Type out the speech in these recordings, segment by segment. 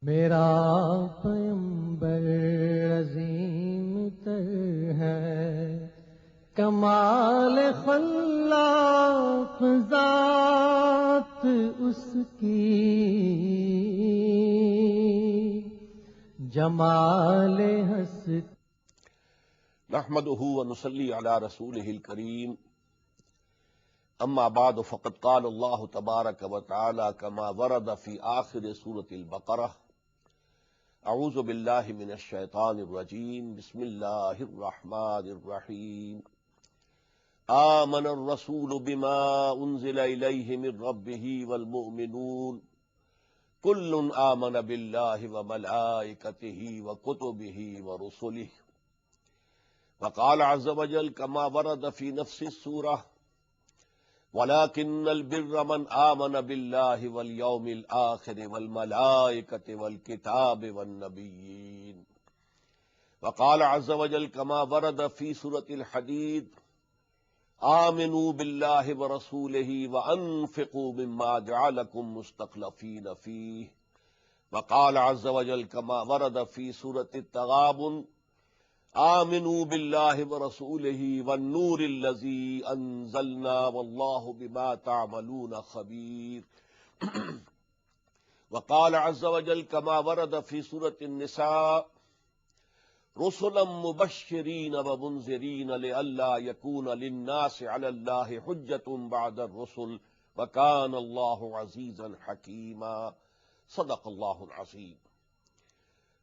میرا پیمبر عظیم تر ہے، کمال خلاق ذات اس کی، جمال ہستی۔ نحمده ونصلي على رسوله الكريم، اما بعد فقد قال الله تبارك وتعالى كما ورد في آخر سورة البقرة: اعوذ بالله من الشيطان الرجيم، بسم الله الرحمن الرحيم، آمن الرسول بما انزل اليه من ربه والمؤمنون كل آمن بالله وملائكته وكتبه ورسله، وقال عز وجل كما ورد في نفس السورة: ولكن البر من آمن بالله واليوم الآخر والملائكة والكتاب والنبيين، وقال عز وجل كما ورد في سورة الحديد: آمنوا بالله ورسوله وأنفقوا مما جعلكم مستخلفين فيه، وقال عز وجل كما ورد في سورة التغابن: آمنوا بالله ورسوله والنور الذي أنزلنا والله بما تعملون خبير، وقال عز وجل كما ورد في سورة النساء: رسلا مبشرين ومنذرين لئلا يكون للناس على الله حجة بعد الرسل وكان الله عزيزا حكيما، صدق الله العظيم۔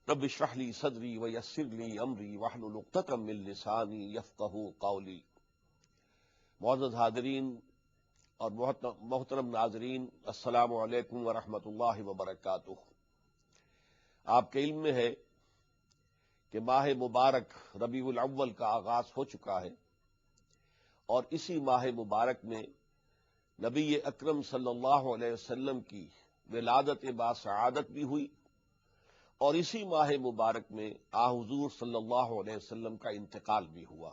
رب اشرح لي صدري ويسر لي امري واحلل عقدة من لساني يفقهوا قولي۔ معزز حاضرین اور محترم ناظرین، السلام علیکم ورحمۃ اللہ وبرکاتہ۔ آپ کے علم میں ہے کہ ماہ مبارک ربیع الاول کا آغاز ہو چکا ہے، اور اسی ماہ مبارک میں نبی اکرم صلی اللہ علیہ وسلم کی ولادت باسعادت بھی ہوئی، اور اسی ماہ مبارک میں حضور صلی اللہ علیہ وسلم کا انتقال بھی ہوا۔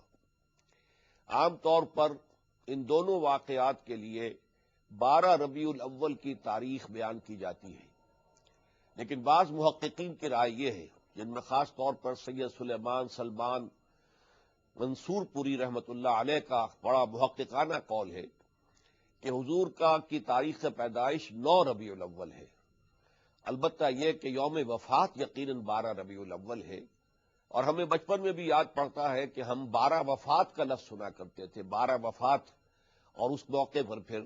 عام طور پر ان دونوں واقعات کے لیے 12 ربیع الاول کی تاریخ بیان کی جاتی ہے، لیکن بعض محققین کی رائے یہ ہے، جن میں خاص طور پر سید سلیمان سلمان منصور پوری رحمۃ اللہ علیہ کا بڑا محققانہ قول ہے کہ حضور کی تاریخ پیدائش 9 ربیع الاول ہے۔ البتہ یہ کہ یوم وفات یقیناً 12 ربیع الاول ہے، اور ہمیں بچپن میں بھی یاد پڑتا ہے کہ ہم 12 وفات کا لفظ سنا کرتے تھے، 12 وفات، اور اس موقع پر پھر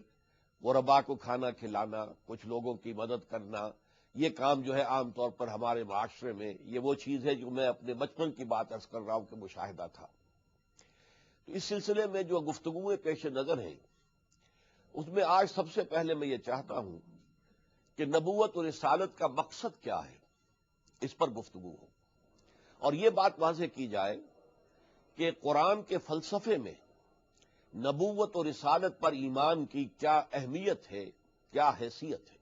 غربا کو کھانا کھلانا، کچھ لوگوں کی مدد کرنا، یہ کام جو ہے عام طور پر ہمارے معاشرے میں یہ وہ چیز ہے جو میں اپنے بچپن کی بات عرض کر رہا ہوں کہ مشاہدہ تھا۔ تو اس سلسلے میں جو گفتگویں پیش نظر ہیں، اس میں آج سب سے پہلے میں یہ چاہتا ہوں کہ نبوت اور رسالت کا مقصد کیا ہے، اس پر گفتگو ہو، اور یہ بات واضح کی جائے کہ قرآن کے فلسفے میں نبوت اور رسالت پر ایمان کی کیا اہمیت ہے، کیا حیثیت ہے۔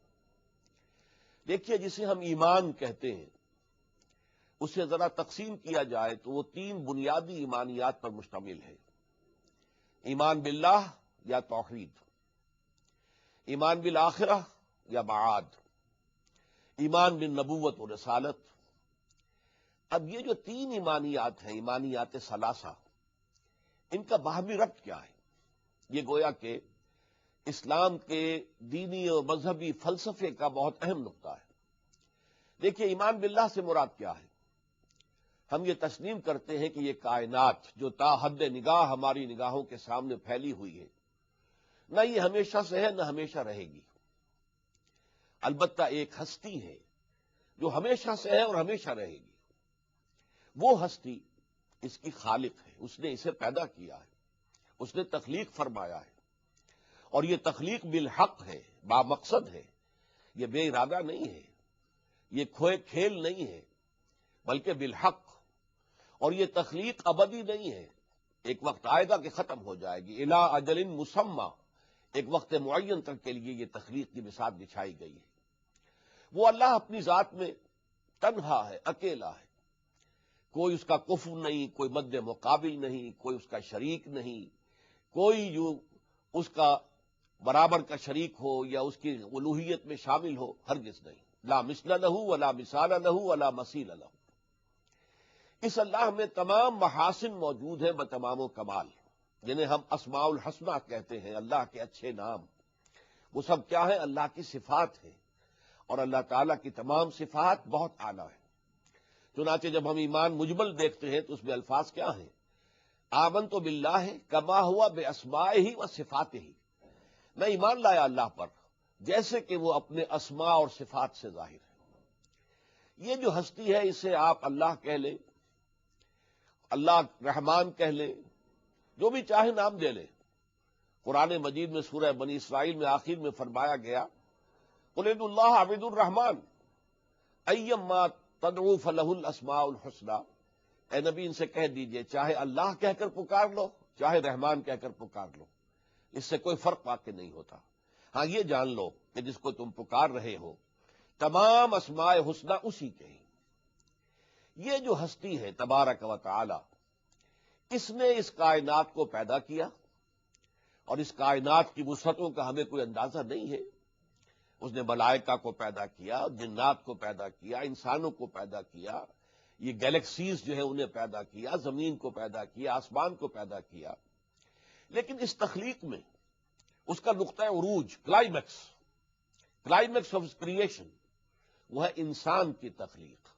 دیکھیے، جسے ہم ایمان کہتے ہیں اسے ذرا تقسیم کیا جائے تو وہ 3 بنیادی ایمانیات پر مشتمل ہے: ایمان باللہ یا توحید، ایمان بالآخرہ یا معاد، ایمان بالنبوت و رسالت۔ اب یہ جو 3 ایمانیات ہیں، ایمانیات ثلاثہ، ان کا باہمی ربط کیا ہے؟ یہ گویا کہ اسلام کے دینی اور مذہبی فلسفے کا بہت اہم نقطہ ہے۔ دیکھیے، ایمان باللہ سے مراد کیا ہے؟ ہم یہ تسلیم کرتے ہیں کہ یہ کائنات جو تا حد نگاہ ہماری نگاہوں کے سامنے پھیلی ہوئی ہے، نہ یہ ہمیشہ سے ہے نہ ہمیشہ رہے گی۔ البتہ ایک ہستی ہے جو ہمیشہ سے ہے اور ہمیشہ رہے گی۔ وہ ہستی اس کی خالق ہے، اس نے اسے پیدا کیا ہے، اس نے تخلیق فرمایا ہے، اور یہ تخلیق بالحق ہے، با مقصد ہے، یہ بے ارادہ نہیں ہے، یہ کھوئے کھیل نہیں ہے، بلکہ بالحق۔ اور یہ تخلیق ابدی نہیں ہے، ایک وقت آئے گا کہ ختم ہو جائے گی، الی اجل مسمى، ایک وقت معین تک کے لیے یہ تخلیق کی بساط بچھائی گئی ہے۔ وہ اللہ اپنی ذات میں تنہا ہے، اکیلا ہے، کوئی اس کا کفو نہیں، کوئی مد مقابل نہیں، کوئی اس کا شریک نہیں، کوئی جو اس کا برابر کا شریک ہو یا اس کی الوہیت میں شامل ہو، ہرگز نہیں۔ لا مثل لہ ولا مثال لہ ولا مثیل لہ. اس اللہ میں تمام محاسن موجود ہیں بتمام و کمال، جنہیں ہم اسماء الحسنہ کہتے ہیں، اللہ کے اچھے نام. وہ سب کیا ہے؟ اللہ کی صفات ہیں، اور اللہ تعالیٰ کی تمام صفات بہت اعلیٰ ہیں. چنانچہ جب ہم ایمان مجمل دیکھتے ہیں تو اس میں الفاظ کیا ہیں؟ آمنت باللہ کما ہوا باسمائہ و صفاتہ. میں ایمان لایا اللہ پر جیسے کہ وہ اپنے اسماء اور صفات سے ظاہر ہے. یہ جو ہستی ہے اسے آپ اللہ کہہ لیں، اللہ رحمان کہہ لیں، جو بھی چاہے نام دے لیں. قرآن مجید میں سورہ بنی اسرائیل میں آخر میں فرمایا گیا قل ادعوا اللہ عبد الرحمن ایما تدعو فلہ الاسماء الحسنی. اے نبی ان سے کہہ دیجئے چاہے اللہ کہہ کر پکار لو چاہے رحمان کہہ کر پکار لو، اس سے کوئی فرق واقع نہیں ہوتا. ہاں یہ جان لو کہ جس کو تم پکار رہے ہو تمام اسماء حسنی اسی کے ہیں. یہ جو ہستی ہے تبارک و تعالی، اس نے اس کائنات کو پیدا کیا، اور اس کائنات کی وسعتوں کا ہمیں کوئی اندازہ نہیں ہے. اس نے ملائکہ کو پیدا کیا، جنات کو پیدا کیا، انسانوں کو پیدا کیا، یہ گیلیکسیز جو ہے انہیں پیدا کیا، زمین کو پیدا کیا، آسمان کو پیدا کیا. لیکن اس تخلیق میں اس کا نقطہ عروج، کلائمیکس آف کریشن، وہ ہے انسان کی تخلیق.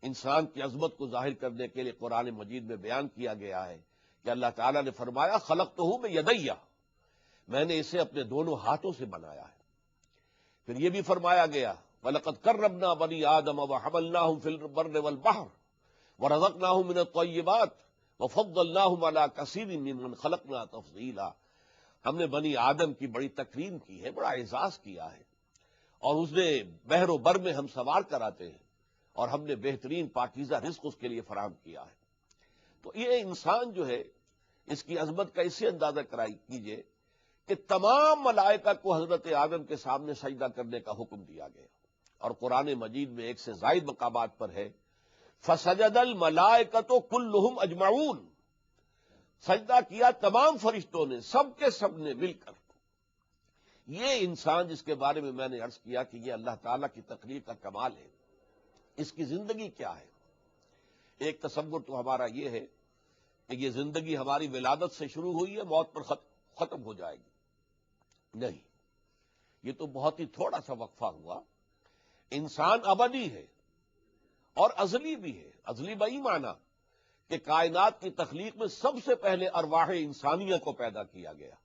انسان کی عظمت کو ظاہر کرنے کے لیے قرآن مجید میں بیان کیا گیا ہے کہ اللہ تعالیٰ نے فرمایا خلقتہ بیدیہ، میں نے اسے اپنے دونوں ہاتھوں سے بنایا ہے. پھر یہ بھی فرمایا گیا وَلَقَدْ كَرَّمْنَا بَنِي آدَمَ وَحَمَلْنَاهُمْ فِي الْبَرِّ وَالْبَحْرِ وَرَزَقْنَاهُم مِّنَ الطَّيِّبَاتِ وَفَضَّلْنَاهُمْ عَلَىٰ كَثِيرٍ مِّمَّنْ خَلَقْنَا تَفْضِيلًا. ہم نے بنی آدم کی بڑی تکریم کی ہے، بڑا اعزاز کیا ہے، اور اس نے بحر و بر میں ہم سوار کراتے ہیں، اور ہم نے بہترین پاکیزہ رزق اس کے لیے فراہم کیا ہے. تو یہ انسان جو ہے اس کی عظمت کا اسے اندازہ کیجئے کہ تمام ملائکہ کو حضرت آدم کے سامنے سجدہ کرنے کا حکم دیا گیا، اور قرآن مجید میں ایک سے زائد مقامات پر ہے فسجد الملائکۃ کلہم اجمعون، سجدہ کیا تمام فرشتوں نے، سب کے سب نے مل کر. یہ انسان جس کے بارے میں نے عرض کیا کہ یہ اللہ تعالیٰ کی تخلیق کا کمال ہے، اس کی زندگی کیا ہے؟ ایک تصور تو ہمارا یہ ہے کہ یہ زندگی ہماری ولادت سے شروع ہوئی ہے، موت پر ختم ہو جائے گی. نہیں، یہ تو بہت ہی تھوڑا سا وقفہ ہوا. انسان ابدی ہے اور ازلی بھی ہے. ازلی بئی معنی کہ کائنات کی تخلیق میں سب سے پہلے ارواح انسانیہ کو پیدا کیا گیا،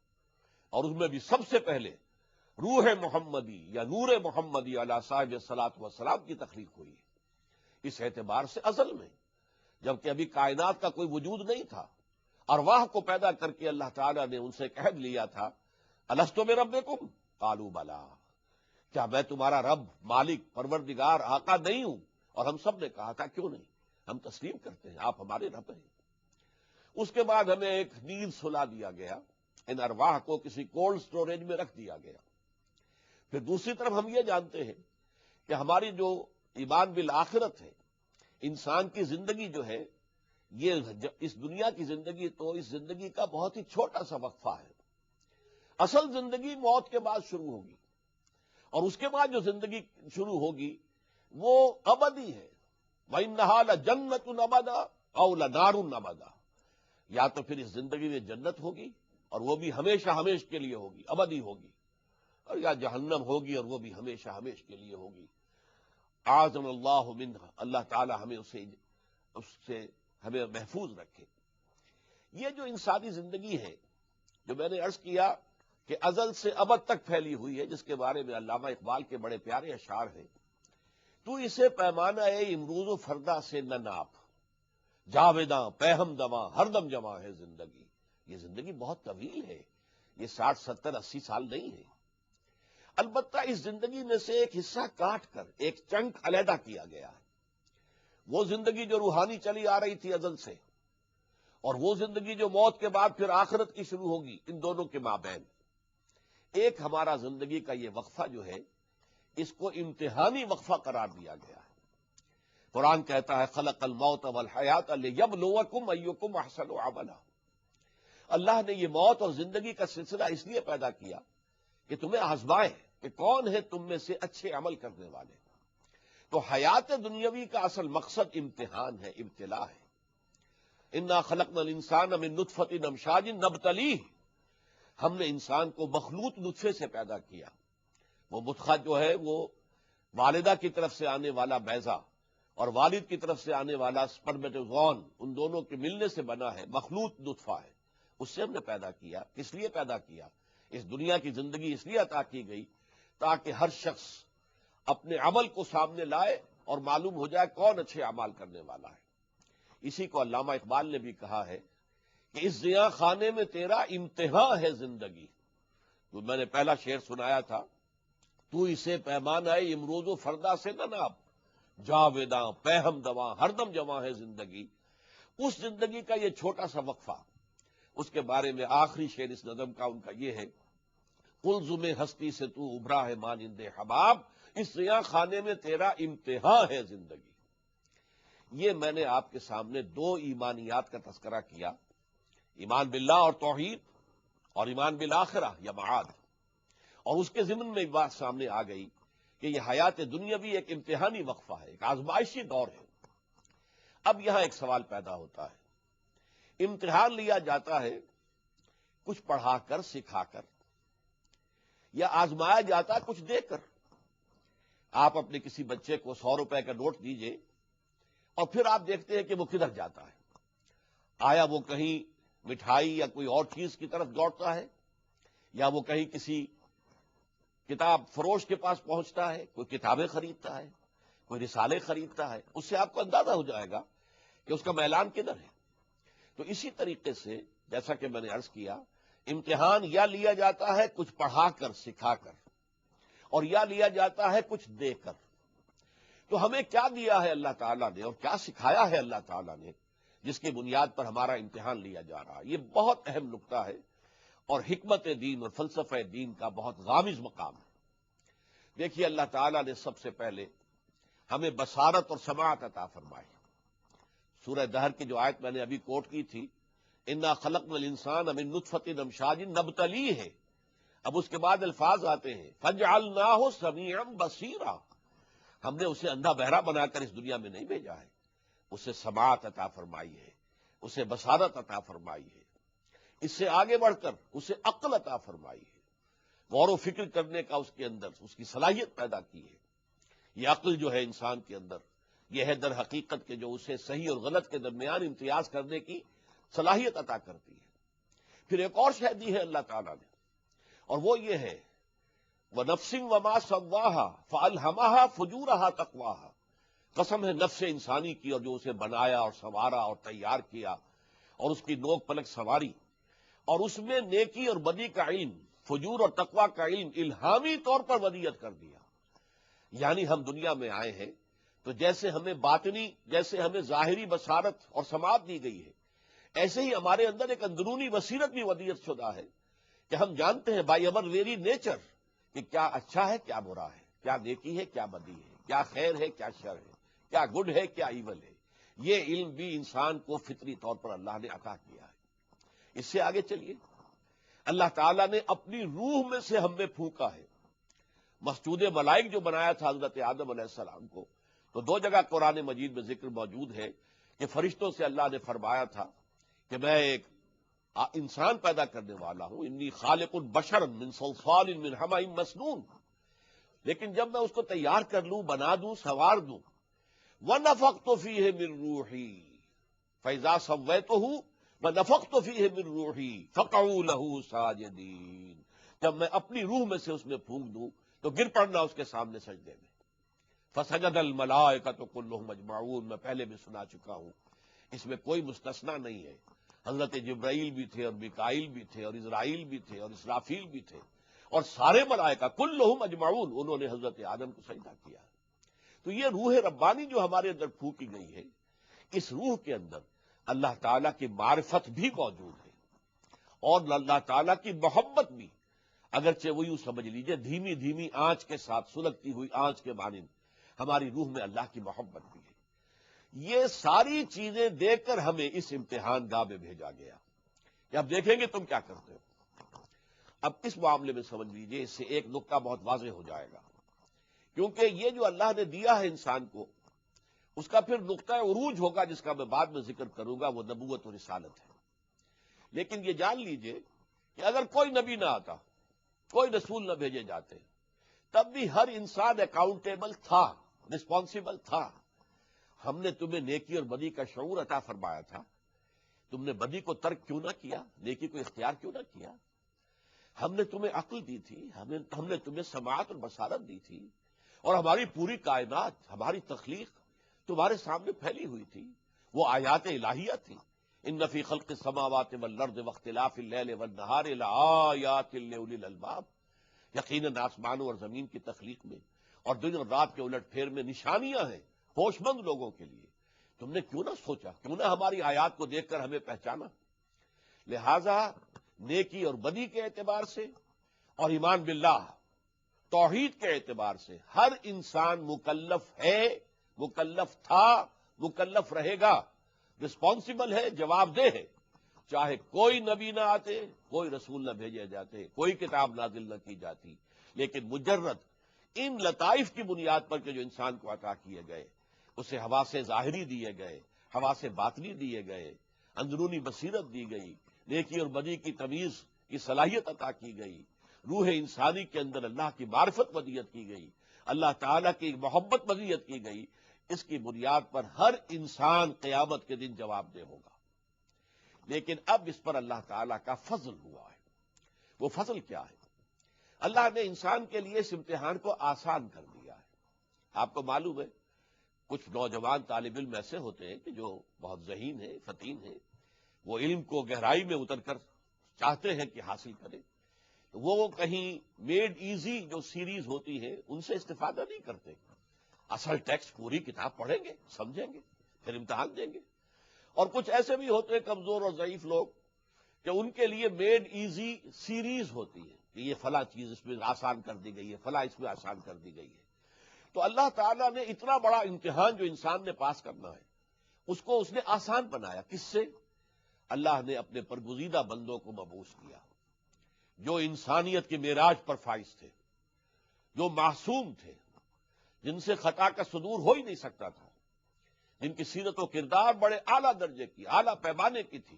اور اس میں بھی سب سے پہلے روح محمدی یا نور محمدی علی صاحب الصلاۃ والسلام کی تخلیق ہوئی ہے. اس اعتبار سے ازل میں، جبکہ ابھی کائنات کا کوئی وجود نہیں تھا، ارواح کو پیدا کر کے اللہ تعالیٰ نے ان سے عہد لیا تھا الستو بربکم قالوا بلی، کیا میں تمہارا رب، مالک، پروردگار، آقا نہیں ہوں؟ اور ہم سب نے کہا تھا کیوں نہیں، ہم تسلیم کرتے ہیں، آپ ہمارے رب ہیں. اس کے بعد ہمیں ایک نیند سلا دیا گیا، ان ارواح کو کسی کولڈ سٹوریج میں رکھ دیا گیا. پھر دوسری طرف ہم یہ جانتے ہیں کہ ہماری جو ایمان بالآخرت ہے، انسان کی زندگی جو ہے، یہ اس دنیا کی زندگی تو اس زندگی کا بہت ہی چھوٹا سا وقفہ ہے. اصل زندگی موت کے بعد شروع ہوگی، اور اس کے بعد جو زندگی شروع ہوگی وہ ابدی ہے. وَإِنَّهَا لَجَنَّةٌ أَبَدًا أَوْ لَنَارٌ أَبَدًا. یا تو پھر اس زندگی میں جنت ہوگی اور وہ بھی ہمیشہ ہمیش کے لیے ہوگی، ابدی ہوگی، اور یا جہنم ہوگی اور وہ بھی ہمیشہ ہمیش کے لیے ہوگی. اعاذنا اللہ منہا، اللہ تعالی ہمیں اس سے ہمیں محفوظ رکھے. یہ جو انسانی زندگی ہے، جو میں نے عرض کیا کہ ازل سے ابد تک پھیلی ہوئی ہے، جس کے بارے میں علامہ اقبال کے بڑے پیارے اشعار ہیں. تو اسے پیمانہ امروز و فردا سے نہ ناپ، جاویداں پہم دواں ہر دم جمع ہے زندگی. یہ زندگی بہت طویل ہے، یہ 60 70 80 سال نہیں ہے. البتہ اس زندگی میں سے ایک حصہ کاٹ کر ایک چنک علیحدہ کیا گیا ہے. وہ زندگی جو روحانی چلی آ رہی تھی ازل سے، اور وہ زندگی جو موت کے بعد پھر آخرت کی شروع ہوگی، ان دونوں کے مابین ایک ہمارا زندگی کا یہ وقفہ جو ہے، اس کو امتحانی وقفہ قرار دیا گیا ہے. قرآن کہتا ہے خلق الموت والحیات لیبلوکم ایکم احسن عملا. اللہ نے یہ موت اور زندگی کا سلسلہ اس لیے پیدا کیا کہ تمہیں آزمائے کہ کون ہے تم میں سے اچھے عمل کرنے والے. تو حیات دنیاوی کا اصل مقصد امتحان ہے، ابتلا ہے۔ انا خلقنا الانسان من نطفۃ امشاج نبتلیہ، ہم نے انسان کو مخلوط نطفے سے پیدا کیا۔ وہ مدخہ جو ہے وہ والدہ کی طرف سے آنے والا بیضہ اور والد کی طرف سے آنے والا سپرمیٹوزوان، ان دونوں کے ملنے سے بنا ہے، مخلوط نطفہ ہے۔ اس سے ہم نے پیدا کیا۔ کس لیے پیدا کیا؟ اس دنیا کی زندگی اس لیے عطا کی گئی تاکہ ہر شخص اپنے عمل کو سامنے لائے اور معلوم ہو جائے کون اچھے اعمال کرنے والا ہے۔ اسی کو علامہ اقبال نے بھی کہا ہے کہ اس زیاں خانے میں تیرا امتحان ہے زندگی۔ تو میں نے پہلا شعر سنایا تھا، تو اسے پیمان ہے امروز و فردا سے نہ ناپ، جاویداں پہم دواں ہر دم جواں ہے زندگی۔ اس زندگی کا یہ چھوٹا سا وقفہ، اس کے بارے میں آخری شعر اس نظم کا ان کا یہ ہے، قلزم ہستی سے تو ابھرا ہے مانند حباب، اس زیاں خانے میں تیرا امتحان ہے زندگی۔ یہ میں نے آپ کے سامنے دو ایمانیات کا تذکرہ کیا، ایمان باللہ اور توحید، اور ایمان بالآخرہ یا معاد، اور اس کے ضمن میں ایک بات سامنے آ گئی کہ یہ حیات دنیاوی ایک امتحانی وقفہ ہے، ایک آزمائشی دور ہے۔ اب یہاں ایک سوال پیدا ہوتا ہے، امتحان لیا جاتا ہے کچھ پڑھا کر سکھا کر، یا آزمایا جاتا ہے کچھ دے کر۔ آپ اپنے کسی بچے کو 100 روپے کا نوٹ دیجئے اور پھر آپ دیکھتے ہیں کہ وہ کدھر جاتا ہے، آیا وہ کہیں مٹھائی یا کوئی اور چیز کی طرف دوڑتا ہے، یا وہ کہیں کسی کتاب فروش کے پاس پہنچتا ہے، کوئی کتابیں خریدتا ہے، کوئی رسالے خریدتا ہے۔ اس سے آپ کو اندازہ ہو جائے گا کہ اس کا میلان کدھر ہے۔ تو اسی طریقے سے جیسا کہ میں نے عرض کیا، امتحان یا لیا جاتا ہے کچھ پڑھا کر سکھا کر، اور یا لیا جاتا ہے کچھ دے کر۔ تو ہمیں کیا دیا ہے اللہ تعالیٰ نے اور کیا سکھایا ہے اللہ تعالیٰ نے جس کی بنیاد پر ہمارا امتحان لیا جا رہا ہے؟ یہ بہت اہم نقطہ ہے اور حکمت دین اور فلسفہ دین کا بہت غامض مقام ہے۔ دیکھیے، اللہ تعالیٰ نے سب سے پہلے ہمیں بصارت اور سماعت عطا فرمائی۔ سورہ دہر کی جو آیت میں نے ابھی کوٹ کی تھی، انا خلقنا الانسان من نطفۃ امشاج نبتلیہ ہے، اب اس کے بعد الفاظ آتے ہیں فجعلناہ سمیعا بصیرا، ہم نے اسے اندھا بہرا بنا کر اس دنیا میں نہیں بھیجا ہے، اسے سماعت عطا فرمائی ہے، اسے بصارت عطا فرمائی ہے، اس سے آگے بڑھ کر اسے عقل عطا فرمائی ہے، غور و فکر کرنے کا اس کے اندر اس کی صلاحیت پیدا کی ہے۔ یہ عقل جو ہے انسان کے اندر، یہ ہے در حقیقت کے جو اسے صحیح اور غلط کے درمیان امتیاز کرنے کی صلاحیت عطا کرتی ہے۔ پھر ایک اور شے دی ہے اللہ تعالیٰ نے، اور وہ یہ ہے وَنَفْسٍ وَمَا سَوَّاهَا فَأَلْهَمَهَا فُجُورَهَا تَقْوَاهَا، قسم ہے نفس انسانی کی اور جو اسے بنایا اور سنوارا اور تیار کیا اور اس کی نوک پلک سنواری، اور اس میں نیکی اور بدی کا علم، فجور اور تقویٰ کا علم الہامی طور پر ودیت کر دیا۔ یعنی ہم دنیا میں آئے ہیں تو جیسے ہمیں باطنی، جیسے ہمیں ظاہری بصارت اور سماعت دی گئی ہے، ایسے ہی ہمارے اندر ایک اندرونی بصیرت بھی ودیت شدہ ہے کہ ہم جانتے ہیں بائی اوور ویری نیچر کہ کیا اچھا ہے کیا برا ہے، کیا نیکی ہے کیا بدی ہے، کیا خیر ہے کیا شر ہے، کیا گڈ ہے کیا ایول ہے۔ یہ علم بھی انسان کو فطری طور پر اللہ نے عطا کیا ہے۔ اس سے آگے چلیے، اللہ تعالیٰ نے اپنی روح میں سے ہم میں پھونکا ہے۔ مسجود ملائک جو بنایا تھا حضرت آدم علیہ السلام کو، تو دو جگہ قرآن مجید میں ذکر موجود ہے کہ فرشتوں سے اللہ نے فرمایا تھا کہ میں ایک انسان پیدا کرنے والا ہوں، انی خالق بشرا من صلصال من حمأ مسنون، لیکن جب میں اس کو تیار کر لوں، بنا دوں، سنوار دوں، وَنَفَخْتُ فِيهِ مِن رُوحِي فَإِذَا سَوَّيْتُهُ وَنَفَخْتُ فِيهِ مِن رُوحِي فَقَعُوا لَهُ سَاجِدِينَ، جب میں اپنی روح میں سے اس میں پھونک دوں تو گر پڑنا اس کے سامنے سجدے میں۔ فَسَجَدَ الْمَلَائِكَةُ كُلُّهُمْ أَجْمَعُونَ، میں پہلے بھی سنا چکا ہوں، اس میں کوئی مستثنا نہیں ہے۔ حضرت جبرائیل بھی تھے اور میکائیل بھی تھے اور اسرائیل بھی تھے اور اسرافیل بھی تھے، اور سارے ملائکہ کلہم اجمعون، انہوں نے حضرت آدم کو سجدہ کیا۔ تو یہ روح ربانی جو ہمارے اندر پھونکی گئی ہے، اس روح کے اندر اللہ تعالیٰ کی معرفت بھی موجود ہے اور اللہ تعالیٰ کی محبت بھی، اگرچہ وہ یوں سمجھ لیجئے دھیمی دھیمی آنچ کے ساتھ سلگتی ہوئی آنچ کے مانند ہماری روح میں اللہ کی محبت بھی ہے۔ یہ ساری چیزیں دے کر ہمیں اس امتحان گاہ میں بھیجا گیا کہ اب دیکھیں گے تم کیا کرتے ہو۔ اب اس معاملے میں سمجھ لیجئے، اس سے ایک نقطہ بہت واضح ہو جائے گا کیونکہ یہ جو اللہ نے دیا ہے انسان کو، اس کا پھر نقطہ عروج ہوگا جس کا میں بعد میں ذکر کروں گا، وہ نبوت و رسالت ہے۔ لیکن یہ جان لیجئے کہ اگر کوئی نبی نہ آتا، کوئی رسول نہ بھیجے جاتے، تب بھی ہر انسان اکاؤنٹیبل تھا، رسپانسیبل تھا۔ ہم نے تمہیں نیکی اور بدی کا شعور عطا فرمایا تھا، تم نے بدی کو ترک کیوں نہ کیا، نیکی کو اختیار کیوں نہ کیا؟ ہم نے تمہیں عقل دی تھی، ہم نے تمہیں سماعت اور بصارت دی تھی، اور ہماری پوری کائنات، ہماری تخلیق تمہارے سامنے پھیلی ہوئی تھی، وہ آیات الہیہ تھی۔ ان فی خلق السماوات والارض واختلاف اللیل والنہار لآیات لأولی الالباب، یقیناً آسمانوں اور زمین کی تخلیق میں اور دن اور رات کے الٹ پھیر میں نشانیاں ہیں ہوش مند لوگوں کے لیے۔ تم نے کیوں نہ سوچا، کیوں نہ ہماری آیات کو دیکھ کر ہمیں پہچانا؟ لہذا نیکی اور بدی کے اعتبار سے اور ایمان باللہ، توحید کے اعتبار سے ہر انسان مکلف ہے، مکلف تھا، مکلف رہے گا، رسپانسبل ہے، جواب دہ ہے، چاہے کوئی نبی نہ آتے، کوئی رسول نہ بھیجے جاتے، کوئی کتاب نازل نہ کی جاتی۔ لیکن مجرد ان لطائف کی بنیاد پر کہ جو انسان کو عطا کیے گئے، اسے حواس ظاہری دیے گئے، حواس باطنی دیے گئے، اندرونی بصیرت دی گئی، نیکی اور بدی کی تمیز کی صلاحیت عطا کی گئی، روح انسانی کے اندر اللہ کی معرفت ودیت کی گئی، اللہ تعالیٰ کی محبت ودیت کی گئی، اس کی بنیاد پر ہر انسان قیامت کے دن جواب دہ ہوگا۔ لیکن اب اس پر اللہ تعالیٰ کا فضل ہوا ہے۔ وہ فضل کیا ہے؟ اللہ نے انسان کے لیے اس امتحان کو آسان کر دیا ہے۔ آپ کو معلوم ہے کچھ نوجوان طالب علم ایسے ہوتے ہیں کہ جو بہت ذہین ہیں، فطین ہیں، وہ علم کو گہرائی میں اتر کر چاہتے ہیں کہ حاصل کریں، تو وہ کہیں میڈ ایزی جو سیریز ہوتی ہے ان سے استفادہ نہیں کرتے، اصل ٹیکسٹ پوری کتاب پڑھیں گے، سمجھیں گے، پھر امتحان دیں گے۔ اور کچھ ایسے بھی ہوتے ہیں کمزور اور ضعیف لوگ کہ ان کے لیے میڈ ایزی سیریز ہوتی ہے کہ یہ فلاں چیز اس میں آسان کر دی گئی ہے، فلاں اس میں آسان کر دی گئی ہے۔ تو اللہ تعالیٰ نے اتنا بڑا امتحان جو انسان نے پاس کرنا ہے، اس کو اس نے آسان بنایا۔ کس سے؟ اللہ نے اپنے برگزیدہ بندوں کو مبعوث کیا، جو انسانیت کی معراج پر فائز تھے، جو معصوم تھے، جن سے خطا کا صدور ہو ہی نہیں سکتا تھا، جن کی سیرت و کردار بڑے اعلیٰ درجے کی، اعلیٰ پیمانے کی تھی،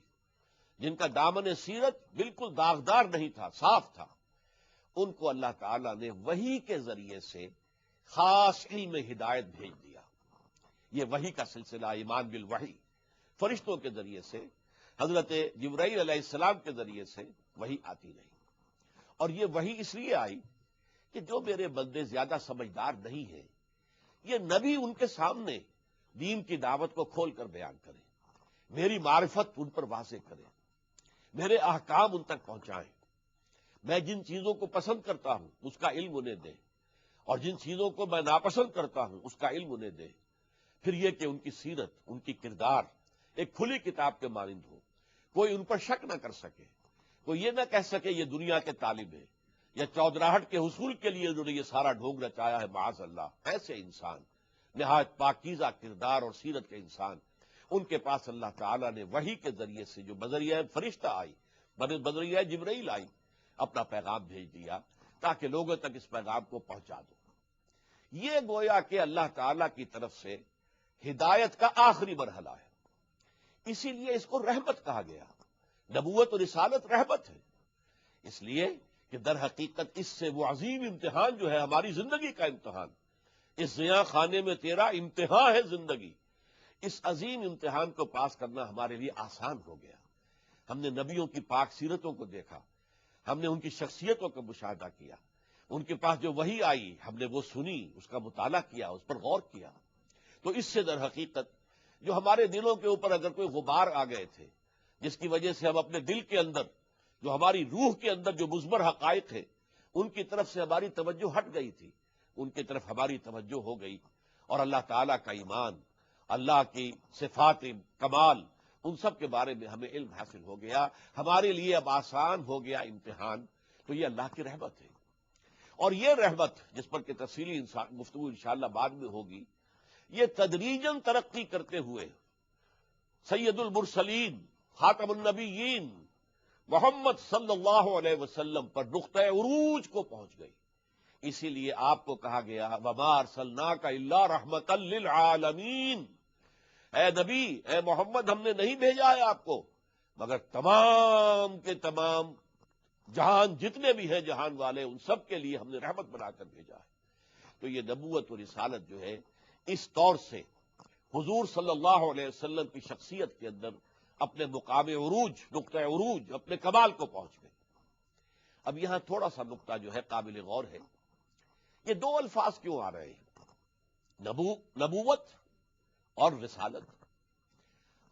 جن کا دامن سیرت بالکل داغدار نہیں تھا، صاف تھا، ان کو اللہ تعالیٰ نے وحی کے ذریعے سے خاص علم ہدایت بھیج دیا۔ یہ وحی کا سلسلہ، ایمان بالوحی، فرشتوں کے ذریعے سے، حضرت جبرائیل علیہ السلام کے ذریعے سے وحی آتی رہی۔ اور یہ وحی اس لیے آئی کہ جو میرے بندے زیادہ سمجھدار نہیں ہیں، یہ نبی ان کے سامنے دین کی دعوت کو کھول کر بیان کریں، میری معرفت ان پر واضح کریں، میرے احکام ان تک پہنچائیں، میں جن چیزوں کو پسند کرتا ہوں اس کا علم انہیں دیں، اور جن چیزوں کو میں ناپسند کرتا ہوں اس کا علم انہیں دیں۔ پھر یہ کہ ان کی سیرت، ان کی کردار ایک کھلی کتاب کے مانند ہو، کوئی ان پر شک نہ کر سکے، کوئی یہ نہ کہہ سکے یہ دنیا کے طالب ہے، یا چودراہٹ کے حصول کے لیے انہوں نے یہ سارا ڈھونگ رچایا ہے، معاذ اللہ۔ ایسے انسان، نہایت پاکیزہ کردار اور سیرت کے انسان، ان کے پاس اللہ تعالیٰ نے وحی کے ذریعے سے جو بذریعہ فرشتہ آئی، بذریعہ جبرائیل آئی، اپنا پیغام بھیج دیا تاکہ لوگوں تک اس پیغام کو پہنچا دو۔ یہ گویا کہ اللہ تعالیٰ کی طرف سے ہدایت کا آخری مرحلہ ہے، اسی لیے اس کو رحمت کہا گیا۔ نبوت اور رسالت رحمت ہے، اس لیے کہ در حقیقت اس سے وہ عظیم امتحان جو ہے ہماری زندگی کا امتحان، اس زیاں خانے میں تیرا امتحان ہے زندگی، اس عظیم امتحان کو پاس کرنا ہمارے لیے آسان ہو گیا۔ ہم نے نبیوں کی پاک سیرتوں کو دیکھا، ہم نے ان کی شخصیتوں کا مشاہدہ کیا، ان کے پاس جو وحی آئی ہم نے وہ سنی، اس کا مطالعہ کیا، اس پر غور کیا۔ تو اس سے در حقیقت جو ہمارے دلوں کے اوپر اگر کوئی غبار آ گئے تھے، جس کی وجہ سے ہم اپنے دل کے اندر، جو ہماری روح کے اندر جو مضمر حقائق ہے ان کی طرف سے ہماری توجہ ہٹ گئی تھی، ان کی طرف ہماری توجہ ہو گئی، اور اللہ تعالیٰ کا ایمان، اللہ کی صفات کمال، ان سب کے بارے میں ہمیں علم حاصل ہو گیا، ہمارے لیے اب آسان ہو گیا امتحان۔ تو یہ اللہ کی رحمت ہے، اور یہ رحمت جس پر کہ تفصیلی گفتگو انشاءاللہ بعد میں ہوگی، یہ تدریجاً ترقی کرتے ہوئے سید المرسلین، خاتم النبیین محمد صلی اللہ علیہ وسلم پر نقطۂ عروج کو پہنچ گئی۔ اسی لیے آپ کو کہا گیا وما ارسلناک الا رحمتا للعالمین، اے نبی، اے محمد، ہم نے نہیں بھیجا ہے آپ کو مگر تمام کے تمام جہان جتنے بھی ہیں جہان والے ان سب کے لیے ہم نے رحمت بنا کر بھیجا ہے۔ تو یہ نبوت اور رسالت جو ہے اس طور سے حضور صلی اللہ علیہ وسلم کی شخصیت کے اندر اپنے مقام عروج، نقطہ عروج، اپنے کمال کو پہنچ گئے۔ اب یہاں تھوڑا سا نقطہ جو ہے قابل غور ہے، یہ دو الفاظ کیوں آ رہے ہیں، نبوت اور رسالت؟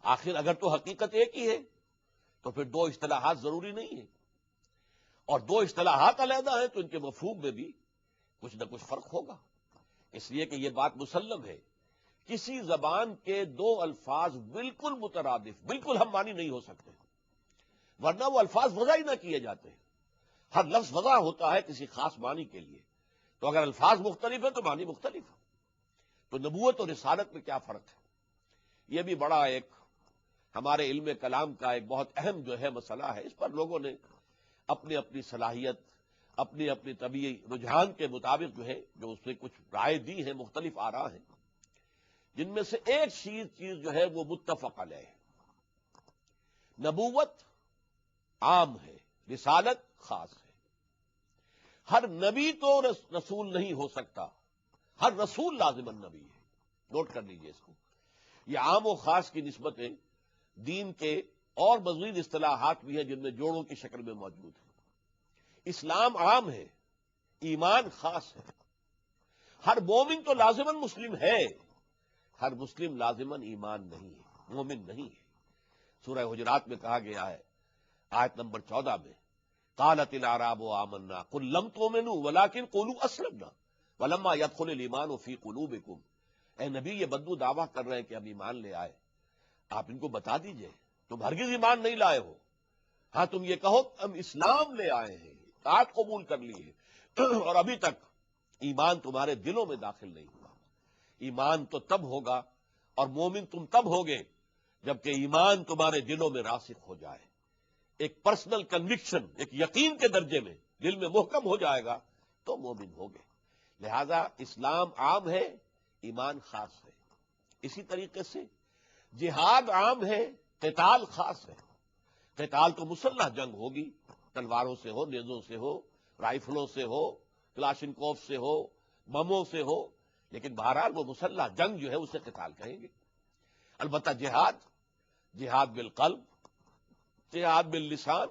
آخر اگر تو حقیقت ایک ہی ہے تو پھر دو اصطلاحات ضروری نہیں ہیں، اور دو اصطلاحات علیحدہ ہیں تو ان کے مفہوم میں بھی کچھ نہ کچھ فرق ہوگا۔ اس لیے کہ یہ بات مسلم ہے، کسی زبان کے دو الفاظ بالکل مترادف، بالکل ہم معنی نہیں ہو سکتے، ورنہ وہ الفاظ وضع ہی نہ کیے جاتے ہیں۔ ہر لفظ وضع ہوتا ہے کسی خاص معنی کے لیے، تو اگر الفاظ مختلف ہیں تو معنی مختلف ہے۔ تو نبوت اور رسالت میں کیا فرق ہے؟ یہ بھی بڑا ایک ہمارے علم کلام کا ایک بہت اہم جو ہے مسئلہ ہے۔ اس پر لوگوں نے اپنی اپنی صلاحیت، اپنی اپنی طبیعی رجحان کے مطابق جو ہے جو اس میں کچھ رائے دی ہیں، مختلف آراء ہیں، جن میں سے ایک چیز جو ہے وہ متفق علیہ ہے۔ نبوت عام ہے، رسالت خاص ہے۔ ہر نبی تو رسول نہیں ہو سکتا، ہر رسول لازماً نبی ہے۔ نوٹ کر لیجئے اس کو۔ یہ عام و خاص کی نسبتیں دین کے اور مزید اصطلاحات بھی ہیں جن میں جوڑوں کی شکل میں موجود ہیں۔ اسلام عام ہے، ایمان خاص ہے۔ ہر مومن تو لازماً مسلم ہے، ہر مسلم لازماً ایمان نہیں ہے، مومن نہیں ہے۔ سورہ حجرات میں کہا گیا ہے، آیت نمبر 14 میں، قالت الاعراب آمنا قل لم تؤمنوا ولكن قولوا اسلمنا ولما يدخل الايمان في قلوبكم۔ اے نبی، یہ بدو دعویٰ کر رہے ہیں کہ ہم ایمان لے آئے، آپ ان کو بتا دیجئے تم ہرگز ایمان نہیں لائے ہو، ہاں تم یہ کہو ہم اسلام لے آئے ہیں، اطاعت قبول کر لی ہے، اور ابھی تک ایمان تمہارے دلوں میں داخل نہیں ہوا۔ ایمان تو تب ہوگا اور مومن تم تب ہوگے جبکہ ایمان تمہارے دلوں میں راسخ ہو جائے، ایک پرسنل کنوکشن، ایک یقین کے درجے میں دل میں محکم ہو جائے گا تو مومن ہوگے۔ لہذا اسلام عام ہے، ایمان خاص ہے۔ اسی طریقے سے جہاد عام ہے، قتال خاص ہے۔ قتال تو مسلح جنگ ہوگی، تلواروں سے ہو، نیزوں سے ہو، رائفلوں سے ہو، کلاشنکوف سے ہو، بموں سے ہو، لیکن بہرحال وہ مسلح جنگ جو ہے اسے قتال کہیں گے۔ البتہ جہاد بالقلب، جہاد باللسان،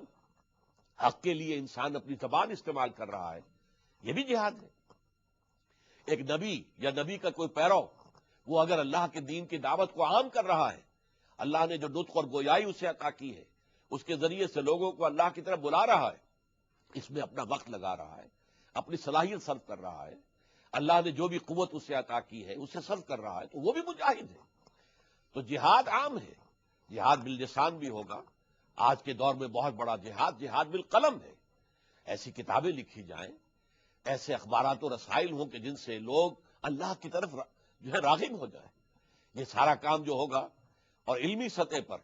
حق کے لیے انسان اپنی زبان استعمال کر رہا ہے، یہ بھی جہاد ہے۔ ایک نبی یا نبی کا کوئی پیرو، وہ اگر اللہ کے دین کی دعوت کو عام کر رہا ہے، اللہ نے جو نطق اور گویائی اسے عطا کی ہے، اس کے ذریعے سے لوگوں کو اللہ کی طرف بلا رہا ہے، اس میں اپنا وقت لگا رہا ہے، اپنی صلاحیت صرف کر رہا ہے، اللہ نے جو بھی قوت اسے عطا کی ہے اسے صرف کر رہا ہے، تو وہ بھی مجاہد ہے۔ تو جہاد عام ہے، جہاد باللسان بھی ہوگا۔ آج کے دور میں بہت بڑا جہاد بالقلم ہے۔ ایسی کتابیں لکھی جائیں، ایسے اخبارات و رسائل ہوں کہ جن سے لوگ اللہ کی طرف جو ہے راغب ہو جائیں۔ یہ سارا کام جو ہوگا، اور علمی سطح پر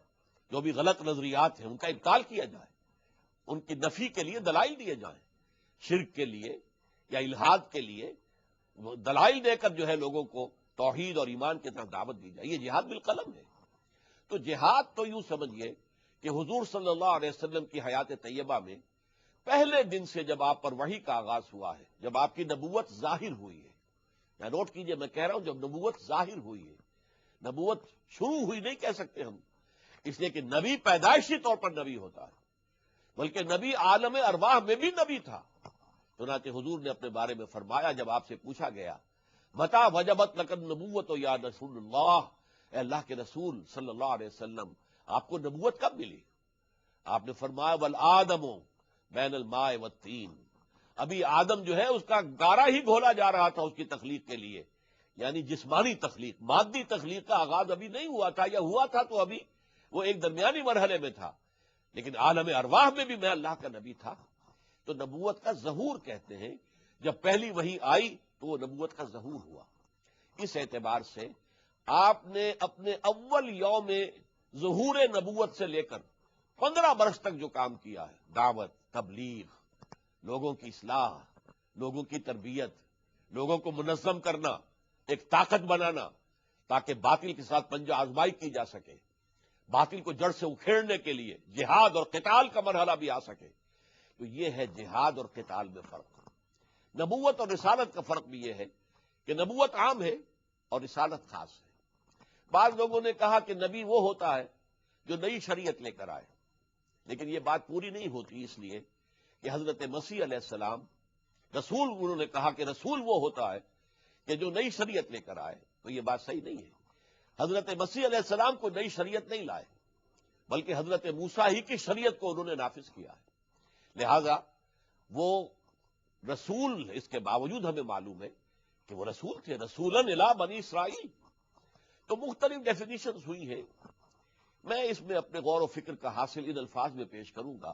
جو بھی غلط نظریات ہیں ان کا ابطال کیا جائے، ان کی نفی کے لیے دلائل دیے جائیں، شرک کے لیے یا الحاد کے لیے دلائل دے کر جو ہے لوگوں کو توحید اور ایمان کی طرف دعوت دی جائے، یہ جہاد بالقلم ہے۔ تو جہاد تو یوں سمجھیے کہ حضور صلی اللہ علیہ وسلم کی حیات طیبہ میں پہلے دن سے جب آپ پر وحی کا آغاز ہوا ہے، جب آپ کی نبوت ظاہر ہوئی ہے، یا نوٹ کیجئے میں کہہ رہا ہوں جب نبوت ظاہر ہوئی ہے، نبوت شروع ہوئی نہیں کہہ سکتے ہم، اس لیے کہ نبی پیدائشی طور پر نبی ہوتا ہے، بلکہ نبی عالم ارواح میں بھی نبی تھا۔ چنانچہ حضور نے اپنے بارے میں فرمایا، جب آپ سے پوچھا گیا متی وجبت لک النبوۃ یا رسول اللہ، اے اللہ کے رسول صلی اللہ علیہ وسلم آپ کو نبوت کب ملی؟ آپ نے فرمایا والآدم بین الماء والطین، ابھی آدم جو ہے اس کا گارا ہی گھولا جا رہا تھا اس کی تخلیق کے لیے، یعنی جسمانی تخلیق، مادی تخلیق کا آغاز ابھی نہیں ہوا تھا، یا ہوا تھا تو ابھی وہ ایک درمیانی مرحلے میں تھا، لیکن عالم ارواح میں بھی میں اللہ کا نبی تھا۔ تو نبوت کا ظہور کہتے ہیں، جب پہلی وحی آئی تو وہ نبوت کا ظہور ہوا۔ اس اعتبار سے آپ نے اپنے اول یوم ظہور نبوت سے لے کر 15 برس تک جو کام کیا ہے، دعوت، تبلیغ، لوگوں کی اصلاح، لوگوں کی تربیت، لوگوں کو منظم کرنا، ایک طاقت بنانا تاکہ باطل کے ساتھ پنجہ آزمائی کی جا سکے، باطل کو جڑ سے اکھیڑنے کے لیے جہاد اور قتال کا مرحلہ بھی آ سکے. تو یہ ہے جہاد اور قتال میں فرق. نبوت اور رسالت کا فرق بھی یہ ہے کہ نبوت عام ہے اور رسالت خاص ہے. بعض لوگوں نے کہا کہ نبی وہ ہوتا ہے جو نئی شریعت لے کر آئے، لیکن یہ بات پوری نہیں ہوتی، اس لیے کہ حضرت مسیح علیہ السلام رسول، انہوں نے کہا کہ رسول وہ ہوتا ہے کہ جو نئی شریعت لے کر آئے، تو یہ بات صحیح نہیں ہے. حضرت مسیح علیہ السلام کو نئی شریعت نہیں لائے، بلکہ حضرت موسیٰ ہی کی شریعت کو انہوں نے نافذ کیا ہے. لہذا وہ رسول، اس کے باوجود ہمیں معلوم ہے کہ وہ رسول تھے، رسولاً الی بنی اسرائیل. تو مختلف ڈیفینیشنز ہوئی ہیں. میں اس میں اپنے غور و فکر کا حاصل ان الفاظ میں پیش کروں گا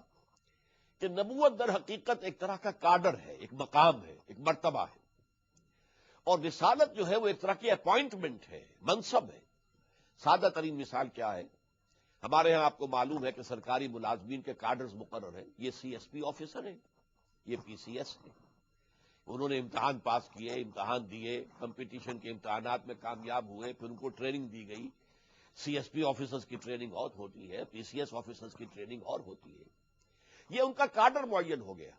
کہ نبوت در حقیقت ایک طرح کا کاڈر ہے، ایک مقام ہے، ایک مرتبہ ہے، اور رسالت جو ہے وہ ایک طرح کی اپوائنٹمنٹ ہے، منصب ہے. سادہ ترین مثال کیا ہے؟ ہمارے ہاں آپ کو معلوم ہے کہ سرکاری ملازمین کے کاڈرز مقرر ہیں. یہ سی ایس پی آفیسر ہیں، یہ پی سی ایس ہیں. انہوں نے امتحان پاس کیے، امتحان دیے، کمپٹیشن کے امتحانات میں کامیاب ہوئے، پھر ان کو ٹریننگ دی گئی. سی ایس پی آفیسرز کی ٹریننگ اور ہوتی ہے، پی سی ایس آفیسرز کی ٹریننگ اور ہوتی ہے. یہ ان کا کاڈر معین ہو گیا.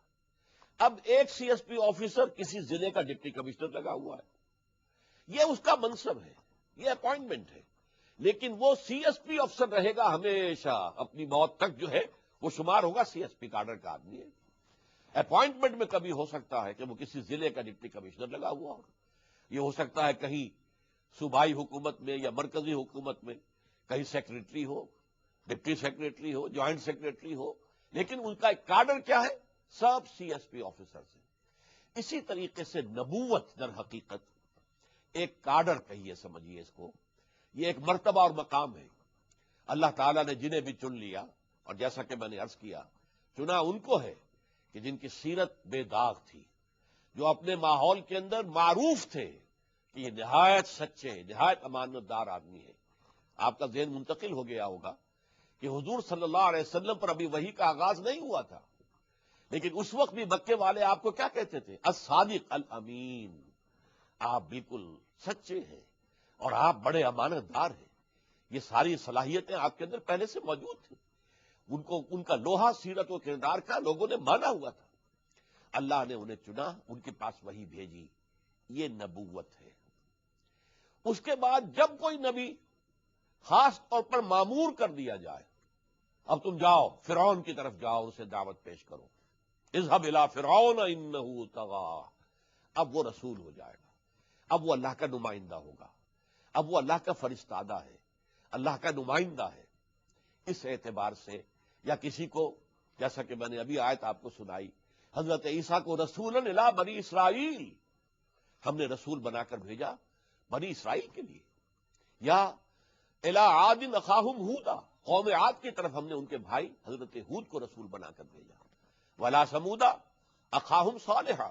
اب ایک سی ایس پی آفیسر کسی ضلع کا ڈپٹی کمشنر لگا ہوا ہے، یہ اس کا منصب ہے، یہ اپوائنٹمنٹ ہے. لیکن وہ سی ایس پی افسر رہے گا ہمیشہ، اپنی موت تک جو ہے وہ شمار ہوگا سی ایس پی کاڈر کا آدمی ہے. اپوائنٹمنٹ میں کبھی ہو سکتا ہے کہ وہ کسی ضلع کا ڈپٹی کمشنر لگا ہوا ہو، یہ ہو سکتا ہے کہیں صوبائی حکومت میں یا مرکزی حکومت میں کہیں سیکریٹری ہو، ڈپٹی سیکریٹری ہو، جوائنٹ سیکریٹری ہو، لیکن ان کا ایک کاڈر کیا ہے؟ سب سی ایس پی آفیسر سے. اسی طریقے سے نبوت در حقیقت ایک کاڈر کہیے، سمجھیے اس کو، یہ ایک مرتبہ اور مقام ہے. اللہ تعالیٰ نے جنہیں بھی چن لیا، اور جیسا کہ میں نے عرض کیا، چنا ان کو ہے کہ جن کی سیرت بے داغ تھی، جو اپنے ماحول کے اندر معروف تھے کہ یہ نہایت سچے، نہایت امانت دار آدمی ہے. آپ کا ذہن منتقل ہو گیا ہوگا کہ حضور صلی اللہ علیہ وسلم پر ابھی وحی کا آغاز نہیں ہوا تھا، لیکن اس وقت بھی مکے والے آپ کو کیا کہتے تھے؟ الصادق الامین، آپ بالکل سچے ہیں اور آپ بڑے امانت دار ہیں. یہ ساری صلاحیتیں آپ کے اندر پہلے سے موجود تھیں. ان کا لوہا سیرت و کردار کا لوگوں نے مانا ہوا تھا. اللہ نے انہیں چنا، ان کے پاس وحی بھیجی. یہ نبوت ہے. اس کے بعد جب کوئی نبی خاص طور پر مامور کر دیا جائے، اب تم جاؤ فرعون کی طرف جاؤ، اسے دعوت پیش کرو، اذهب الى فرعون انه طغى، اب وہ رسول ہو جائے گا، اب وہ اللہ کا نمائندہ ہوگا، اب وہ اللہ کا فرستادہ ہے، اللہ کا نمائندہ ہے. اس اعتبار سے، یا کسی کو، جیسا کہ میں نے ابھی آیت آپ کو سنائی، حضرت عیسیٰ کو رسولاً الی بنی اسرائیل، ہم نے رسول بنا کر بھیجا بنی اسرائیل کے لیے. یا الی عاد اخاہم ہودا، قوم عاد کی طرف ہم نے ان کے بھائی حضرت ہود کو رسول بنا کر بھیجا. ولا سمودا اخاہم صالحا،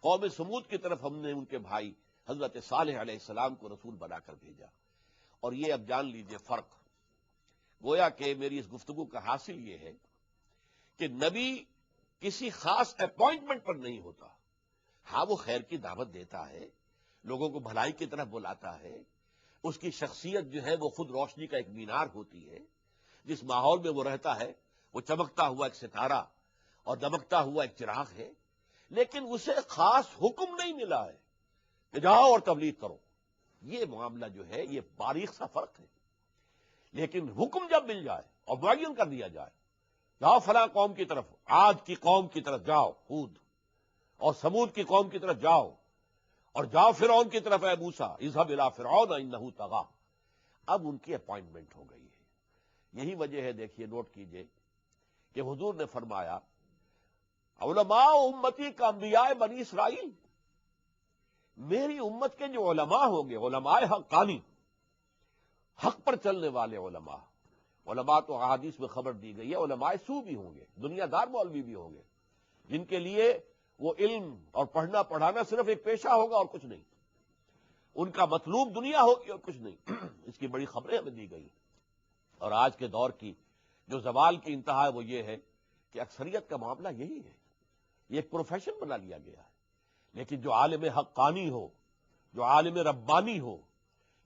قوم سمود کی طرف ہم نے ان کے بھائی حضرت صالح علیہ السلام کو رسول بنا کر بھیجا. اور یہ اب جان لیجئے فرق. گویا کہ میری اس گفتگو کا حاصل یہ ہے کہ نبی کسی خاص اپوائنٹمنٹ پر نہیں ہوتا. ہاں وہ خیر کی دعوت دیتا ہے، لوگوں کو بھلائی کی طرف بلاتا ہے. اس کی شخصیت جو ہے وہ خود روشنی کا ایک مینار ہوتی ہے. جس ماحول میں وہ رہتا ہے وہ چمکتا ہوا ایک ستارہ اور دمکتا ہوا ایک چراغ ہے. لیکن اسے خاص حکم نہیں ملا ہے کہ جاؤ اور تبلیغ کرو. یہ معاملہ جو ہے یہ باریک سا فرق ہے. لیکن حکم جب مل جائے اور معین کر دیا جائے، جاؤ فلاں قوم کی طرف، عاد کی قوم کی طرف جاؤ ہود، اور سمود کی قوم کی طرف جاؤ، اور جاؤ فرعون کی طرف اے موسیٰ، اذهب الى فرعون انه طغى، اب ان کی اپوائنٹمنٹ ہو گئی ہے. یہی وجہ ہے، دیکھیے نوٹ کیجئے کہ حضور نے فرمایا علماء امتی کا انبیاء بنی اسرائیل، میری امت کے جو علماء ہوں گے، علماء حقانی، حق پر چلنے والے علماء. علماء تو احادیث میں خبر دی گئی ہے، علماء سو بھی ہوں گے، دنیا دار مولوی بھی ہوں گے، جن کے لیے وہ علم اور پڑھنا پڑھانا صرف ایک پیشہ ہوگا اور کچھ نہیں. ان کا مطلوب دنیا ہوگی اور کچھ نہیں. اس کی بڑی خبریں ہمیں دی گئی. اور آج کے دور کی جو زوال کی انتہا ہے وہ یہ ہے کہ اکثریت کا معاملہ یہی ہے. یہ ایک پروفیشن بنا لیا گیا ہے. لیکن جو عالم حقانی ہو، جو عالم ربانی ہو،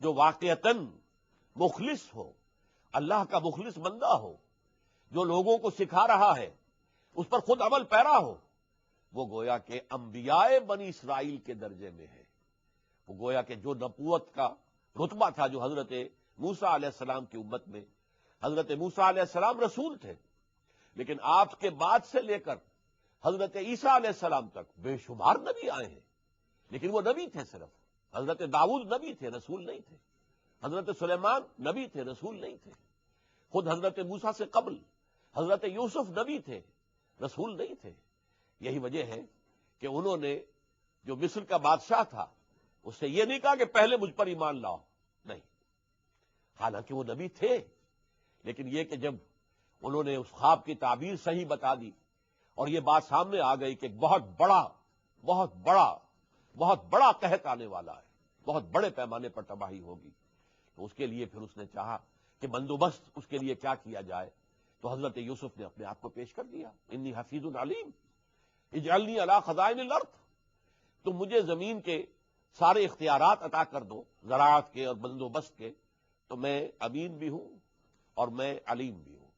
جو واقعتاً مخلص ہو، اللہ کا مخلص بندہ ہو، جو لوگوں کو سکھا رہا ہے، اس پر خود عمل پیرا ہو، وہ گویا کہ انبیاء بنی اسرائیل کے درجے میں ہے۔ وہ گویا کہ جو نبوت کا رتبہ تھا جو حضرت موسیٰ علیہ السلام کی امت میں، حضرت موسیٰ علیہ السلام رسول تھے، لیکن آپ کے بعد سے لے کر حضرت عیسیٰ علیہ السلام تک بے شمار نبی آئے ہیں، لیکن وہ نبی تھے صرف۔ حضرت داؤد نبی تھے، رسول نہیں تھے۔ حضرت سلیمان نبی تھے، رسول نہیں تھے۔ خود حضرت موسیٰ سے قبل حضرت یوسف نبی تھے، رسول نہیں تھے۔ یہی وجہ ہے کہ انہوں نے جو مصر کا بادشاہ تھا اس سے یہ نہیں کہا کہ پہلے مجھ پر ایمان لاؤ، نہیں، حالانکہ وہ نبی تھے، لیکن یہ کہ جب انہوں نے اس خواب کی تعبیر صحیح بتا دی اور یہ بات سامنے آ گئی کہ ایک بہت بڑا قحط آنے والا ہے، بہت بڑے پیمانے پر تباہی ہوگی، تو اس کے لیے پھر اس نے چاہا کہ بندوبست اس کے لیے کیا کیا جائے، تو حضرت یوسف نے اپنے آپ کو پیش کر دیا، انی حفیظ علیم اجعلنی علی خزائن الارض، تم مجھے زمین کے سارے اختیارات عطا کر دو، زراعت کے اور بندوبست کے، تو میں امین بھی ہوں اور میں علیم بھی ہوں،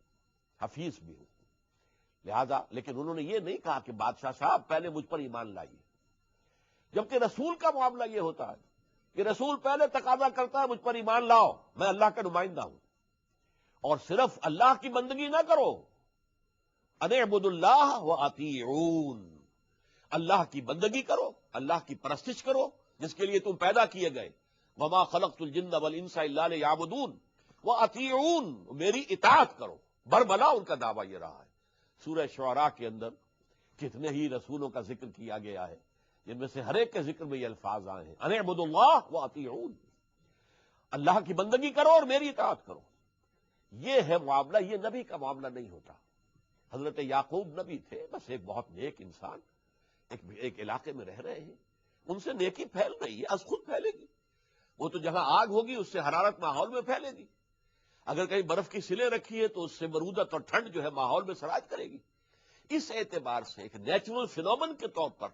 حفیظ بھی ہوں۔ لہذا لیکن انہوں نے یہ نہیں کہا کہ بادشاہ صاحب پہلے مجھ پر ایمان لائیے، جبکہ رسول کا معاملہ یہ ہوتا ہے کہ رسول پہلے تقاضا کرتا ہے مجھ پر ایمان لاؤ، میں اللہ کا نمائندہ ہوں، اور صرف اللہ کی بندگی نہ کرو، ان اعبدوا اللہ واطیعون، اللہ کی بندگی کرو، اللہ کی پرستش کرو جس کے لیے تم پیدا کیے گئے، وما خلقت الجن والانس الا لیعبدون واطیعون، میری اطاعت کرو، بربلا ان کا دعویٰ یہ رہا ہے۔ سورہ شعراء کے اندر کتنے ہی رسولوں کا ذکر کیا گیا ہے، جن میں سے ہر ایک کے ذکر میں یہ الفاظ آئے ہیں، ان اعبدوا اللہ واطیعون، اللہ کی بندگی کرو اور میری اطاعت کرو۔ یہ ہے معاملہ، یہ نبی کا معاملہ نہیں ہوتا۔ حضرت یعقوب نبی تھے، بس ایک بہت نیک انسان، ایک علاقے میں رہ رہے ہیں، ان سے نیکی پھیل رہی ہے، از خود پھیلے گی، وہ تو جہاں آگ ہوگی اس سے حرارت ماحول میں پھیلے گی، اگر کہیں برف کی سلیں رکھی ہے تو اس سے برودت اور ٹھنڈ جو ہے ماحول میں سراج کرے گی۔ اس اعتبار سے ایک نیچرل فینومن کے طور پر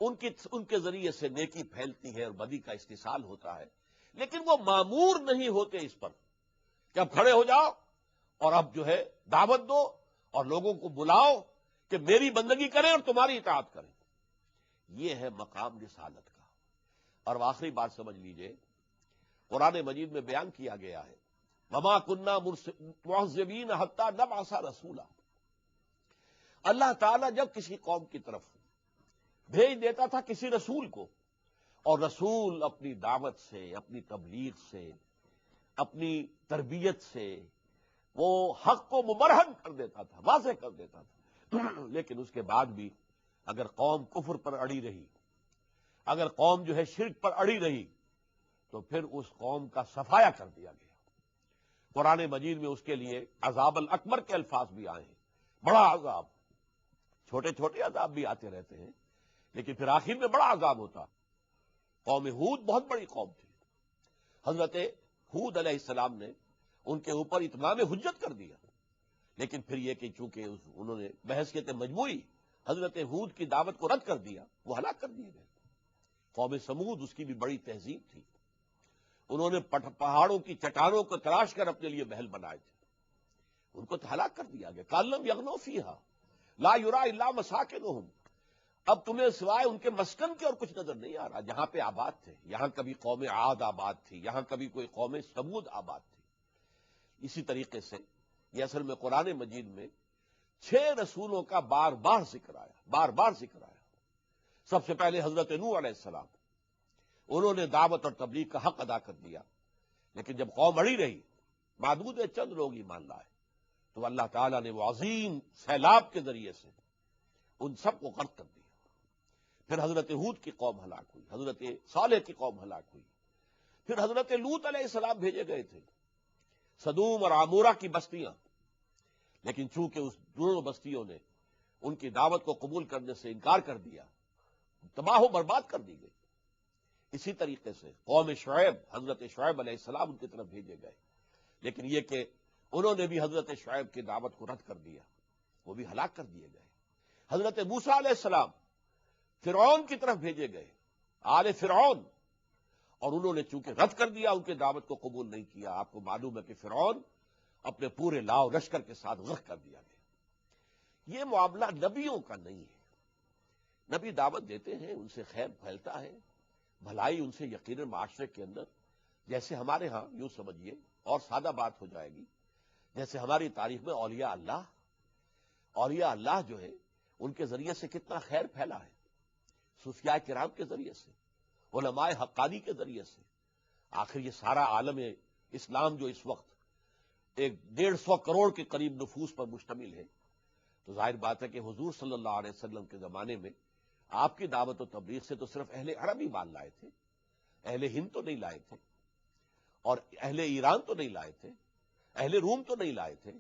ان کے ذریعے سے نیکی پھیلتی ہے اور بدی کا استحصال ہوتا ہے، لیکن وہ مامور نہیں ہوتے اس پر کہ اب کھڑے ہو جاؤ اور اب جو ہے دعوت دو اور لوگوں کو بلاؤ کہ میری بندگی کریں اور تمہاری اطاعت کریں۔ یہ ہے مقام رسالت کا۔ اور آخری بات سمجھ لیجئے، قرآن مجید میں بیان کیا گیا ہے وما كنا معذبین حتی نبعث رسولا، اللہ تعالیٰ جب کسی قوم کی طرف بھیج دیتا تھا کسی رسول کو، اور رسول اپنی دعوت سے، اپنی تبلیغ سے، اپنی تربیت سے وہ حق کو مبرہن کر دیتا تھا، واضح کر دیتا تھا، لیکن اس کے بعد بھی اگر قوم کفر پر اڑی رہی، اگر قوم جو ہے شرک پر اڑی رہی، تو پھر اس قوم کا صفایا کر دیا گیا۔ قرآن مجید میں اس کے لیے عذاب الاکبر کے الفاظ بھی آئے ہیں، بڑا عذاب، چھوٹے چھوٹے عذاب بھی آتے رہتے ہیں، لیکن پھر آخر میں بڑا عذاب ہوتا۔ قوم ہود بہت بڑی قوم تھی، حضرت ہود علیہ السلام نے ان کے اوپر اتمام حجت کر دیا، لیکن پھر یہ کہ چونکہ انہوں نے بحثیت مجموعی حضرت ہود کی دعوت کو رد کر دیا، وہ ہلاک کر دیے گئے۔ قوم سمود اس کی بھی بڑی تہذیب تھی، انہوں نے پہاڑوں کی چٹانوں کو تراش کر اپنے لیے محل بنائے تھے، ان کو تو ہلاک کر دیا گیا۔ کالم یغنوا فیہا لا یرا الا مساکنہم، اب تمہیں سوائے ان کے مسکن کے اور کچھ نظر نہیں آ رہا، جہاں پہ آباد تھے، یہاں کبھی قوم عاد آباد تھی، یہاں کبھی کوئی قوم سمود آباد تھی۔ اسی طریقے سے یہ اصل میں قرآن مجید میں 6 رسولوں کا بار بار ذکر آیا۔ سب سے پہلے حضرت نوح علیہ السلام، انہوں نے دعوت اور تبلیغ کا حق ادا کر دیا، لیکن جب قوم اڑی رہی، معدود چند لوگ ایمان لائے، تو اللہ تعالیٰ نے وہ عظیم سیلاب کے ذریعے سے ان سب کو غرق کر دیا۔ پھر حضرت ہود کی قوم ہلاک ہوئی، حضرت صالح کی قوم ہلاک ہوئی، پھر حضرت لوط علیہ السلام بھیجے گئے تھے، سدوم اور عمورہ کی بستیاں، لیکن چونکہ اس دونوں بستیوں نے ان کی دعوت کو قبول کرنے سے انکار کر دیا، تباہ و برباد کر دی گئی۔ اسی طریقے سے قوم شعیب، حضرت شعیب علیہ السلام ان کی طرف بھیجے گئے، لیکن یہ کہ انہوں نے بھی حضرت شعیب کی دعوت کو رد کر دیا، وہ بھی ہلاک کر دیے گئے۔ حضرت موسیٰ علیہ السلام فرعون کی طرف بھیجے گئے، آل فرعون، اور انہوں نے چونکہ رد کر دیا، ان کے دعوت کو قبول نہیں کیا۔ آپ کو معلوم ہے کہ فرعون اپنے پورے لاؤ لشکر کے ساتھ غرق کر دیا گیا۔ یہ معاملہ نبیوں کا نہیں ہے۔ نبی دعوت دیتے ہیں، ان سے خیر پھیلتا ہے، بھلائی ان سے یقیناً معاشرے کے اندر، جیسے ہمارے ہاں یوں سمجھیے، اور سادہ بات ہو جائے گی، جیسے ہماری تاریخ میں اولیاء اللہ جو ہے ان کے ذریعے سے کتنا خیر پھیلا ہے، صوفیاء کرام کے ذریعے سے، علماء حقانی کے ذریعے سے۔ آخر یہ سارا عالم اسلام جو اس وقت 150 کروڑ کے قریب نفوس پر مشتمل ہے، تو ظاہر بات ہے کہ حضور صلی اللہ علیہ وسلم کے زمانے میں آپ کی دعوت و تبلیغ سے تو صرف اہل عرب ہی مان لائے تھے، اہل ہند تو نہیں لائے تھے، اور اہل ایران تو نہیں لائے تھے، اہل روم تو نہیں لائے تھے،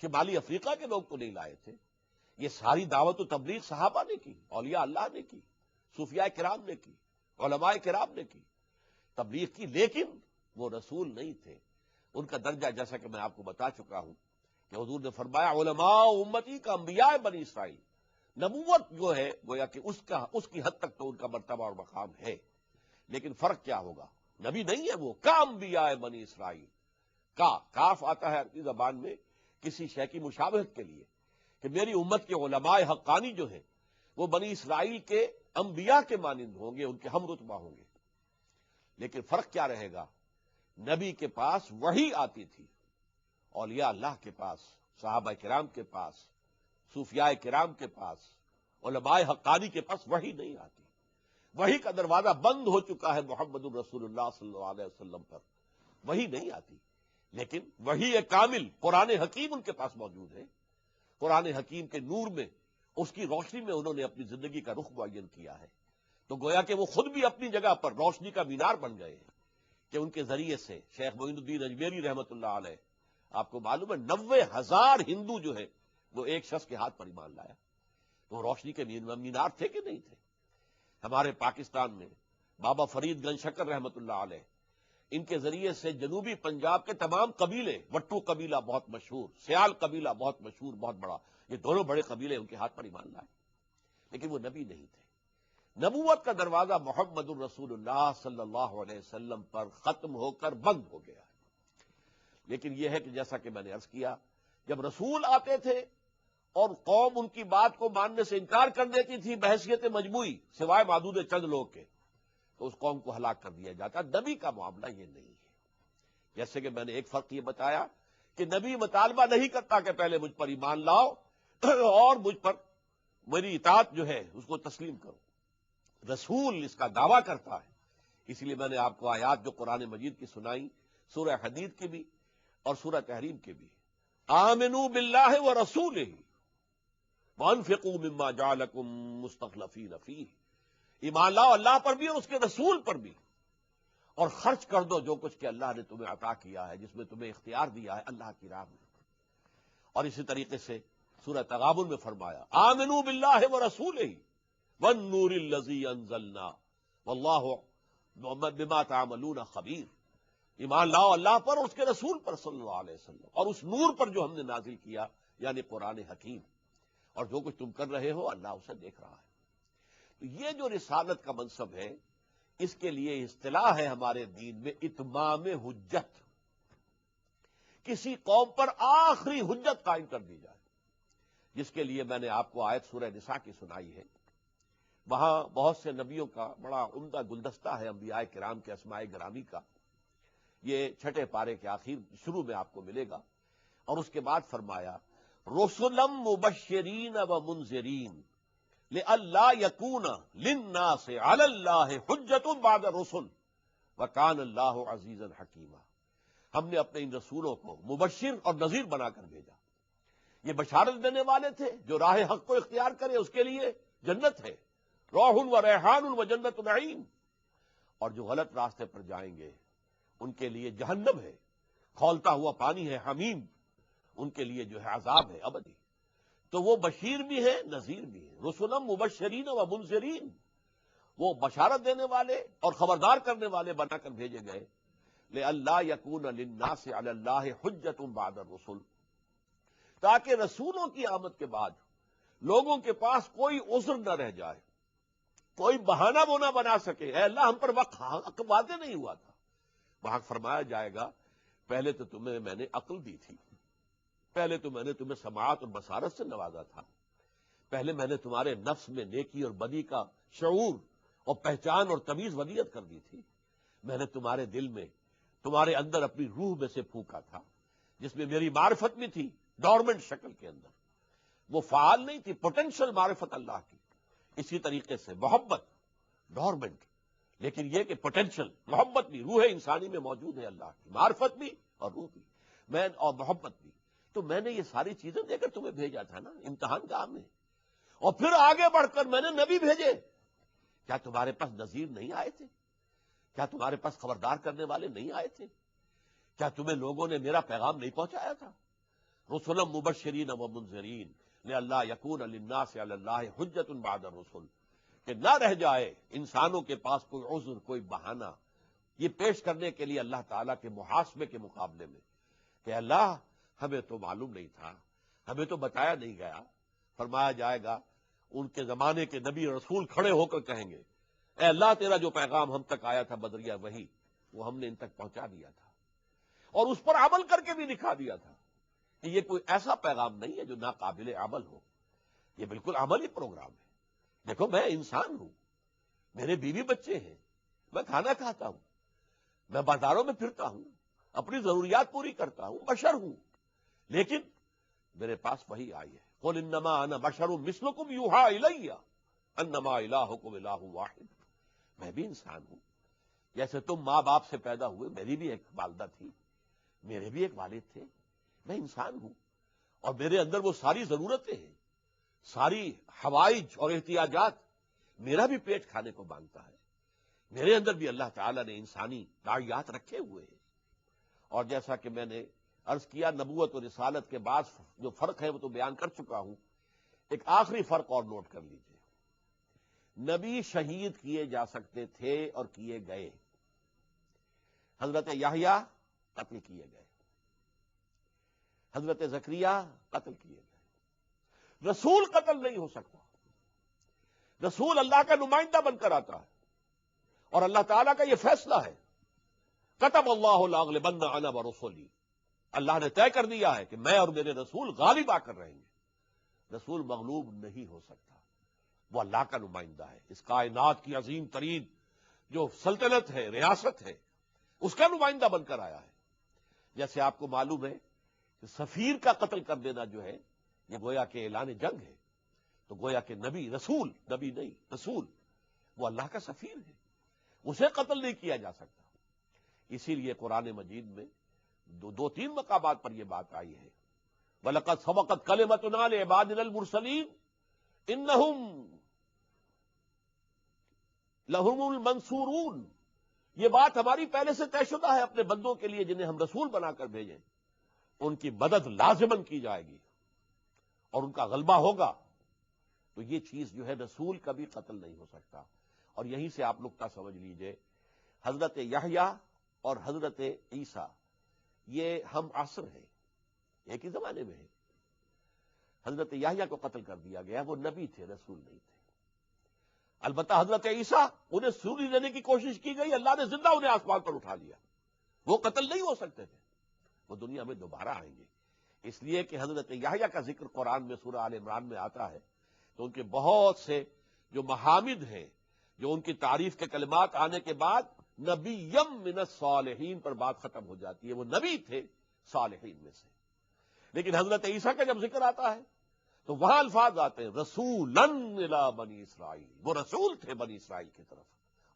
شمالی افریقہ کے لوگ تو نہیں لائے تھے۔ یہ ساری دعوت و تبلیغ صحابہ نے کی، اولیاء اللہ نے کی، صوفیاء کرام نے کی، علماء کرام نے کی، تبلیغ کی، لیکن وہ رسول نہیں تھے۔ ان کا درجہ جیسا کہ میں آپ کو بتا چکا ہوں کہ حضور نے فرمایا علماء امتی کا انبیاء بنی اسرائیل، نبوت جو ہے گویا کہ اس کی حد تک تو ان کا مرتبہ اور مقام ہے، لیکن فرق کیا ہوگا؟ نبی نہیں ہے وہ، کا انبیاء بنی اسرائیل۔ کاف آتا ہے عربی زبان میں کسی شے کی مشابہت کے لیے، کہ میری امت کے علماء حقانی جو ہیں وہ بنی اسرائیل کے انبیاء کے مانند ہوں گے، ان کے ہم رتبہ ہوں گے۔ لیکن فرق کیا رہے گا؟ نبی کے پاس وحی آتی تھی، اولیاء اللہ کے پاس، صحابہ کرام کے پاس، صوفیاء کرام کے پاس، علماء حقانی کے پاس وحی نہیں آتی۔ وحی کا دروازہ بند ہو چکا ہے محمد الرسول اللہ صلی اللہ علیہ وسلم پر، وحی نہیں آتی۔ لیکن وحی کامل قرآن حکیم ان کے پاس موجود ہے۔ قرآن حکیم کے نور میں، اس کی روشنی میں انہوں نے اپنی زندگی کا رخ معین کیا ہے، تو گویا کہ وہ خود بھی اپنی جگہ پر روشنی کا مینار بن گئے ہیں، کہ ان کے ذریعے سے شیخ معین الدین اجمیری رحمۃ اللہ علیہ، آپ کو معلوم ہے 90,000 ہندو جو ہے وہ ایک شخص کے ہاتھ پر ایمان لایا، تو روشنی کے مینار تھے کہ نہیں تھے؟ ہمارے پاکستان میں بابا فرید گنج شکر رحمۃ اللہ علیہ، ان کے ذریعے سے جنوبی پنجاب کے تمام قبیلے، وٹو قبیلہ بہت مشہور، سیال قبیلہ بہت مشہور، بہت بڑا، یہ دونوں بڑے قبیلے ان کے ہاتھ پر ایمان لائے، لیکن وہ نبی نہیں تھے۔ نبوت کا دروازہ محمد الرسول اللہ صلی اللہ علیہ وسلم پر ختم ہو کر بند ہو گیا ہے۔ لیکن یہ ہے کہ جیسا کہ میں نے عرض کیا، جب رسول آتے تھے اور قوم ان کی بات کو ماننے سے انکار کر دیتی تھی بحیثیت مجموعی، سوائے معدود چند لوگ کے، تو اس قوم کو ہلاک کر دیا جاتا۔ نبی کا معاملہ یہ نہیں ہے۔ جیسے کہ میں نے ایک فرق یہ بتایا کہ نبی مطالبہ نہیں کرتا کہ پہلے مجھ پر ایمان لاؤ اور مجھ پر میری اطاعت جو ہے اس کو تسلیم کرو۔ رسول اس کا دعویٰ کرتا ہے۔ اس لیے میں نے آپ کو آیات جو قرآن مجید کی سنائی، سورہ حدید کی بھی اور سورہ تحریم کی بھی، آمنوا باللہ ورسولہ وانفقوا مما جعلکم مستخلفین فیہ، ایمان لاؤ اللہ پر بھی اور اس کے رسول پر بھی، اور خرچ کر دو جو کچھ کہ اللہ نے تمہیں عطا کیا ہے، جس میں تمہیں اختیار دیا ہے اللہ کی راہ میں۔ اور اسی طریقے سے سورہ تغابن میں فرمایا آمنوا باللہ ورسولہ والنور الذی انزلنا واللہ بما تعملون خبیر، ایمان لاؤ اللہ پر اور اس کے رسول پر صلی اللہ علیہ وسلم، اور اس نور پر جو ہم نے نازل کیا یعنی قرآن حکیم، اور جو کچھ تم کر رہے ہو اللہ اسے دیکھ رہا ہے۔ تو یہ جو رسالت کا منصب ہے، اس کے لیے اصطلاح ہے ہمارے دین میں اتمام حجت، کسی قوم پر آخری حجت قائم کر دی جائے، جس کے لیے میں نے آپ کو آیت سورہ نساء کی سنائی ہے۔ وہاں بہت سے نبیوں کا بڑا عمدہ گلدستہ ہے، انبیاء کرام کے اسماء گرامی کا، یہ 6 پارے کے آخر شروع میں آپ کو ملے گا۔ اور اس کے بعد فرمایا رسلا مبشرین و منذرین لئلا یکون للناس علی اللہ حجۃ بعد الرسل وکان اللہ عزیزا حکیما، ہم نے اپنے ان رسولوں کو مبشر اور نذیر بنا کر بھیجا۔ یہ بشارت دینے والے تھے، جو راہ حق کو اختیار کرے اس کے لیے جنت ہے، روح و ریحان و جنت نعیم، اور جو غلط راستے پر جائیں گے ان کے لیے جہنم ہے، کھولتا ہوا پانی ہے حمیم، ان کے لیے جو ہے عذاب ہے ابدی۔ تو وہ بشیر بھی ہے، نذیر بھی ہے، رسلا مبشرین و منذرین، وہ بشارت دینے والے اور خبردار کرنے والے بنا کر بھیجے گئے، لئلا یکون للناس علی اللہ حجۃ بعد الرسل، تاکہ رسولوں کی آمد کے بعد لوگوں کے پاس کوئی عذر نہ رہ جائے، کوئی بہانہ وہ نہ بنا سکے. اے اللہ ہم پر وقت واضح نہیں ہوا تھا. وہاں فرمایا جائے گا پہلے تو تمہیں میں نے عقل دی تھی, پہلے تو میں نے تمہیں سماعت اور بصارت سے نوازا تھا, پہلے میں نے تمہارے نفس میں نیکی اور بدی کا شعور اور پہچان اور تمیز ودیت کر دی تھی. میں نے تمہارے دل میں, تمہارے اندر اپنی روح میں سے پھونکا تھا جس میں میری معرفت بھی تھی ڈورمنٹ شکل کے اندر, وہ فعال نہیں تھی, پوٹینشل معرفت اللہ کی. اسی طریقے سے محبت ڈورمنٹ, لیکن یہ کہ پوٹینشل محبت بھی روح انسانی میں موجود ہے اللہ کی, معرفت بھی اور روح بھی, میں اور محبت بھی. تو میں نے یہ ساری چیزیں دے کر تمہیں بھیجا تھا نا امتحان گاہ میں. اور پھر آگے بڑھ کر میں نے نبی بھیجے. کیا تمہارے پاس نذیر نہیں آئے تھے؟ کیا تمہارے پاس خبردار کرنے والے نہیں آئے تھے؟ کیا تمہیں لوگوں نے میرا پیغام نہیں پہنچایا تھا؟ رسلا مبشرین و منذرین لئلا یکون للناس علی اللہ حجۃ بعد الرسل, کہ نہ رہ جائے انسانوں کے پاس کوئی عذر, کوئی بہانہ یہ پیش کرنے کے لیے اللہ تعالیٰ کے محاسبے کے مقابلے میں کہ اللہ ہمیں تو معلوم نہیں تھا, ہمیں تو بتایا نہیں گیا. فرمایا جائے گا ان کے زمانے کے نبی رسول کھڑے ہو کر کہیں گے اے اللہ تیرا جو پیغام ہم تک آیا تھا بدریہ وہی, وہ ہم نے ان تک پہنچا دیا تھا اور اس پر عمل کر کے بھی دکھا دیا تھا کہ یہ کوئی ایسا پیغام نہیں ہے جو ناقابل عمل ہو, یہ بالکل عملی پروگرام ہے. دیکھو میں انسان ہوں, میرے بیوی بچے ہیں, میں کھانا کھاتا ہوں, میں بازاروں میں پھرتا ہوں, اپنی ضروریات پوری کرتا ہوں, بشر ہوں, لیکن میرے پاس وہی آئی ہے قل انما انا بشر مثلکم یوحی الی انما الہکم الہ واحد. میں بھی انسان ہوں, جیسے تم ماں باپ سے پیدا ہوئے, میری بھی ایک والدہ تھی, میرے بھی ایک والد تھے, میں انسان ہوں اور میرے اندر وہ ساری ضرورتیں ہیں, ساری حوائج اور احتیاجات, میرا بھی پیٹ کھانے کو مانگتا ہے, میرے اندر بھی اللہ تعالیٰ نے انسانی داعیات رکھے ہوئے ہیں. اور جیسا کہ میں نے عرض کیا نبوت اور رسالت کے بعد جو فرق ہے وہ تو بیان کر چکا ہوں. ایک آخری فرق اور نوٹ کر لیجئے, نبی شہید کیے جا سکتے تھے اور کیے گئے. حضرت یحییٰ قتل کیے گئے, حضرت زکریا قتل کیے گئے. رسول قتل نہیں ہو سکتا. رسول اللہ کا نمائندہ بن کر آتا ہے اور اللہ تعالیٰ کا یہ فیصلہ ہے کتب اللہ لاغلبن انا ورسلی, اللہ نے طے کر دیا ہے کہ میں اور میرے رسول غالب آ کر رہیں گے. رسول مغلوب نہیں ہو سکتا, وہ اللہ کا نمائندہ ہے. اس کائنات کی عظیم ترین جو سلطنت ہے, ریاست ہے, اس کا نمائندہ بن کر آیا ہے. جیسے آپ کو معلوم ہے کہ سفیر کا قتل کر دینا جو ہے یہ گویا کہ اعلان جنگ ہے, تو گویا کہ نبی, رسول, نبی نہیں رسول, وہ اللہ کا سفیر ہے, اسے قتل نہیں کیا جا سکتا. اسی لیے قرآن مجید میں دو تین مقامات پر یہ بات آئی ہے وَلَقَدْ سَبَقَتْ كَلِمَتُنَا لِعِبَادِنَا الْمُرْسَلِينَ إِنَّهُمْ لَهُمُ الْمَنْصُورُونَ. یہ بات ہماری پہلے سے طے شدہ ہے اپنے بندوں کے لیے جنہیں ہم رسول بنا کر بھیجیں, ان کی مدد لازماً کی جائے گی اور ان کا غلبہ ہوگا. تو یہ چیز جو ہے رسول کبھی قتل نہیں ہو سکتا. اور یہیں سے آپ نقطہ سمجھ لیجئے, حضرت یحییٰ اور حضرت عیسیٰ یہ ہم عصر ہیں, ایک ہی زمانے میں ہیں. حضرت یحییٰ کو قتل کر دیا گیا, وہ نبی تھے, رسول نہیں تھے. البتہ حضرت عیسیٰ انہیں سولی دینے کی کوشش کی گئی, اللہ نے زندہ انہیں آسمان پر اٹھا لیا. وہ قتل نہیں ہو سکتے تھے, وہ دنیا میں دوبارہ آئیں گے. اس لیے کہ حضرت یحییٰ کا ذکر قرآن میں سورہ آل عمران میں آتا ہے تو ان کے بہت سے جو محامد ہیں, جو ان کی تعریف کے کلمات آنے کے بعد نبیم من الصالحین پر بات ختم ہو جاتی ہے. وہ نبی تھے صالحین میں سے. لیکن حضرت عیسیٰ کا جب ذکر آتا ہے تو وہاں الفاظ آتے ہیں رسولاً الی بنی اسرائیل, وہ رسول تھے بنی اسرائیل کی طرف,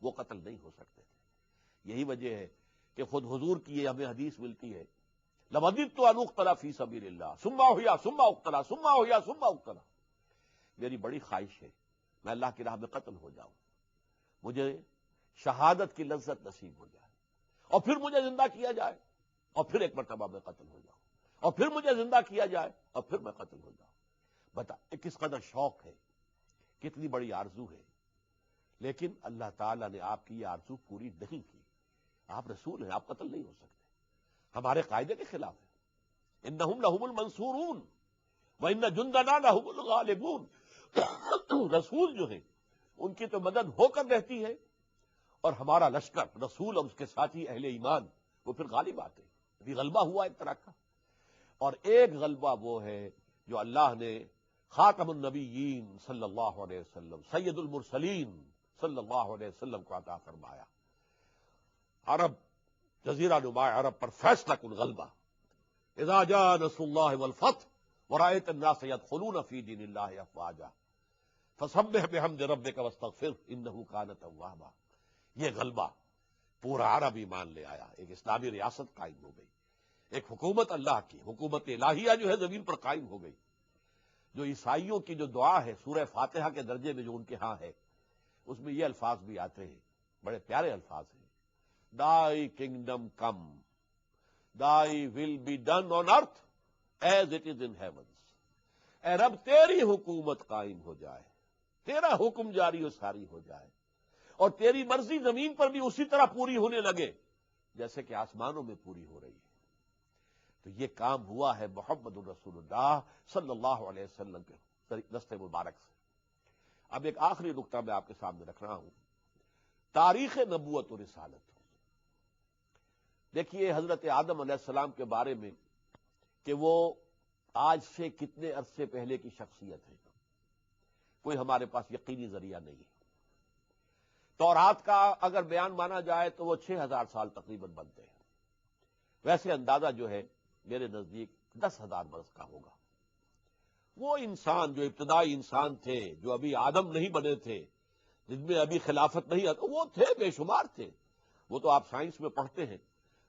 وہ قتل نہیں ہو سکتے تھے. یہی وجہ ہے کہ خود حضور کی یہ ہمیں حدیث ملتی ہے لَوَدِدتُّ أَنْ أُقْتَلَ فِي سَبِيلِ اللَّهِ ثُمَّ أُحْيَا ثُمَّ أُقْتَلَ ثُمَّ أُحْيَا ثُمَّ أُقْتَلَ. میری بڑی خواہش ہے میں اللہ کی راہ میں قتل ہو جاؤں, مجھے شہادت کی لذت نصیب ہو جائے, اور پھر مجھے زندہ کیا جائے, اور پھر ایک مرتبہ میں قتل ہو جاؤں, اور پھر مجھے زندہ کیا جائے, اور پھر میں قتل ہو جاؤں. بتا کس قدر شوق ہے, کتنی بڑی آرزو ہے. لیکن اللہ تعالیٰ نے آپ کی یہ آرزو پوری نہیں کی. آپ رسول ہیں, آپ قتل نہیں ہو سکتے, ہمارے قاعدے کے خلاف ہے. انہم لہم المنصورون وان جندنا لہم الغالبون. رسول جو ہیں ان کی تو مدد ہو کر رہتی ہے، اور ہمارا لشکر رسول اور اس کے ساتھی اہل ایمان وہ پھر غالب آتے ہیں۔ ابھی غلبہ ہوا ایک طرح کا، اور ایک غلبہ وہ ہے جو اللہ نے خاتم النبیین صلی اللہ علیہ وسلم، سید المرسلین صلی اللہ علیہ وسلم کو عطا فرمایا۔ عرب، جزیرہ نما عرب پر فیصلہ کن غلبہ، اذا جاء نصر اللہ والفتح ورأیت الناس يدخلون فی دین اللہ افواجا فسبح بحمد ربک واستغفر انہ کان توابا۔ یہ غلبہ پورا عرب ایمان لے آیا، ایک اسلامی ریاست قائم ہو گئی، ایک حکومت اللہ کی، حکومت الہیہ جو ہے زمین پر قائم ہو گئی۔ جو عیسائیوں کی جو دعا ہے سورہ فاتحہ کے درجے میں جو ان کے ہاں ہے، اس میں یہ الفاظ بھی آتے ہیں، بڑے پیارے الفاظ ہیں، Thy kingdom come, thy will be done on earth as it is in heavens۔ اے رب تیری حکومت قائم ہو جائے، تیرا حکم جاری و ساری ہو جائے، اور تیری مرضی زمین پر بھی اسی طرح پوری ہونے لگے جیسے کہ آسمانوں میں پوری ہو رہی ہے۔ تو یہ کام ہوا ہے محمد الرسول اللہ صلی اللہ علیہ وسلم کے دست مبارک سے۔ اب ایک آخری نقطہ میں آپ کے سامنے رکھ رہا ہوں، تاریخ نبوت و رسالت۔ دیکھیے حضرت آدم علیہ السلام کے بارے میں کہ وہ آج سے کتنے عرصے پہلے کی شخصیت ہے، کوئی ہمارے پاس یقینی ذریعہ نہیں ہے۔ تورات کا اگر بیان مانا جائے تو وہ 6000 سال تقریباً بنتے ہیں، ویسے اندازہ جو ہے میرے نزدیک 10,000 برس کا ہوگا۔ وہ انسان جو ابتدائی انسان تھے، جو ابھی آدم نہیں بنے تھے، جن میں ابھی خلافت نہیں آتا، وہ تھے، بے شمار تھے۔ وہ تو آپ سائنس میں پڑھتے ہیں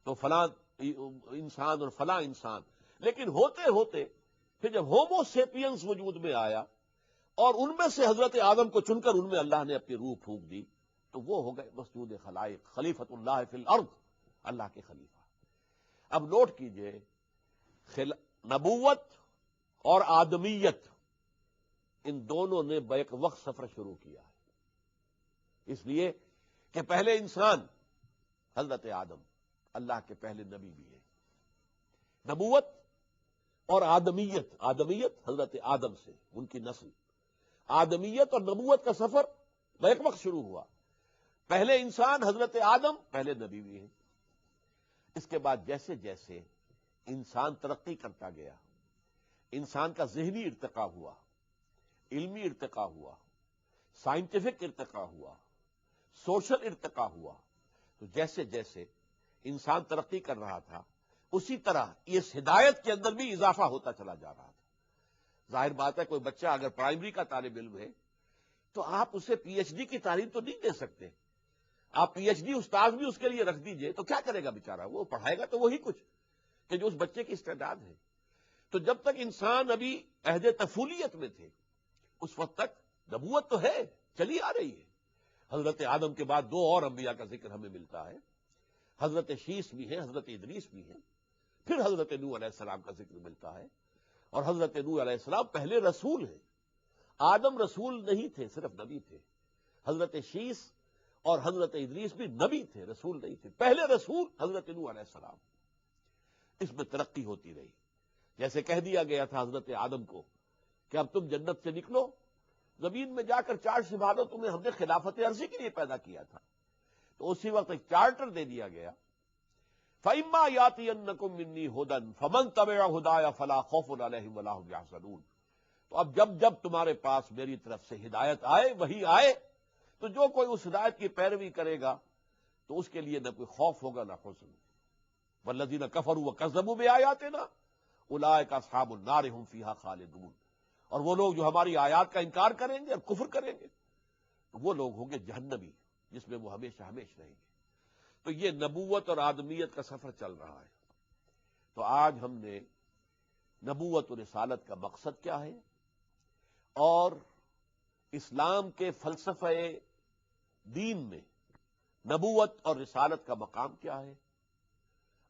تو فلاں انسان اور فلاں انسان، لیکن ہوتے ہوتے پھر جب ہومو سیپینس وجود میں آیا اور ان میں سے حضرت آدم کو چن کر ان میں اللہ نے اپنی روح پھونک دی، تو وہ ہو گئے مسجود خلائق، خلیفۃ اللہ فی الارض، اللہ کے خلیفہ۔ اب نوٹ کیجئے، نبوت اور آدمیت ان دونوں نے بیک وقت سفر شروع کیا ہے، اس لیے کہ پہلے انسان حضرت آدم اللہ کے پہلے نبی بھی ہے۔ نبوت اور آدمیت، آدمیت حضرت آدم سے ان کی نسل، آدمیت اور نبوت کا سفر بیک وقت شروع ہوا۔ پہلے انسان حضرت آدم، پہلے نبی بھی ہیں۔ اس کے بعد جیسے جیسے انسان ترقی کرتا گیا، انسان کا ذہنی ارتقاء ہوا، علمی ارتقاء ہوا، سائنٹیفک ارتقاء ہوا، سوشل ارتقاء ہوا، تو جیسے جیسے انسان ترقی کر رہا تھا اسی طرح اس ہدایت کے اندر بھی اضافہ ہوتا چلا جا رہا تھا۔ ظاہر بات ہے کوئی بچہ اگر پرائمری کا طالب علم ہے تو آپ اسے پی ایچ ڈی کی تعلیم تو نہیں دے سکتے۔ آپ پی ایچ ڈی استاذ بھی اس کے لیے رکھ دیجئے تو کیا کرے گا بیچارہ، وہ پڑھائے گا تو وہی کچھ کہ جو اس بچے کی استعداد ہے۔ تو جب تک انسان ابھی عہد طفولیت میں تھے اس وقت تک نبوت تو ہے، چلی آ رہی ہے۔ حضرت آدم کے بعد 2 اور انبیاء کا ذکر ہمیں ملتا ہے، حضرت شیس بھی ہیں، حضرت ادریس بھی ہیں، پھر حضرت نوح علیہ السلام کا ذکر ملتا ہے، اور حضرت نوح علیہ السلام پہلے رسول ہیں۔ آدم رسول نہیں تھے، صرف نبی تھے۔ حضرت شیس اور حضرت ادریس بھی نبی تھے، رسول نہیں تھے، پہلے رسول حضرت نوح علیہ السلام۔ اس میں ترقی ہوتی رہی، جیسے کہہ دیا گیا تھا حضرت آدم کو کہ اب تم جنت سے نکلو، زمین میں جا کر چارج سنبھالو، تمہیں ہم نے خلافت عرضی کے لیے پیدا کیا تھا۔ تو اسی وقت ایک چارٹر دے دیا گیا، فَإِمَّا يَأْتِيَنَّكُم مِّنِّي هُدًى فَمَن تَبِعَ هُدَايَ فَلَا خَوْفٌ عَلَيْهِمْ وَلَا هُمْ يَحْزَنُونَ۔ تو اب جب تمہارے پاس میری طرف سے ہدایت آئے، وہی آئے، تو جو کوئی اس ہدایت کی پیروی کرے گا تو اس کے لیے نہ کوئی خوف ہوگا نہ حزن۔ وَالَّذِينَ كَفَرُوا وَكَذَّبُوا بِآيَاتِنَا أُولَٰئِكَ أَصْحَابُ النَّارِ هُمْ فِيهَا خَالِدُونَ۔ اور وہ لوگ جو ہماری آیات کا انکار کریں گے اور کفر کریں گے تو وہ لوگ ہوں گے جہنمی، جس میں وہ ہمیشہ ہمیشہ رہیں گے۔ تو یہ نبوت اور آدمیت کا سفر چل رہا ہے۔ تو آج ہم نے نبوت و رسالت کا مقصد کیا ہے، اور اسلام کے فلسفہ دین میں نبوت اور رسالت کا مقام کیا ہے،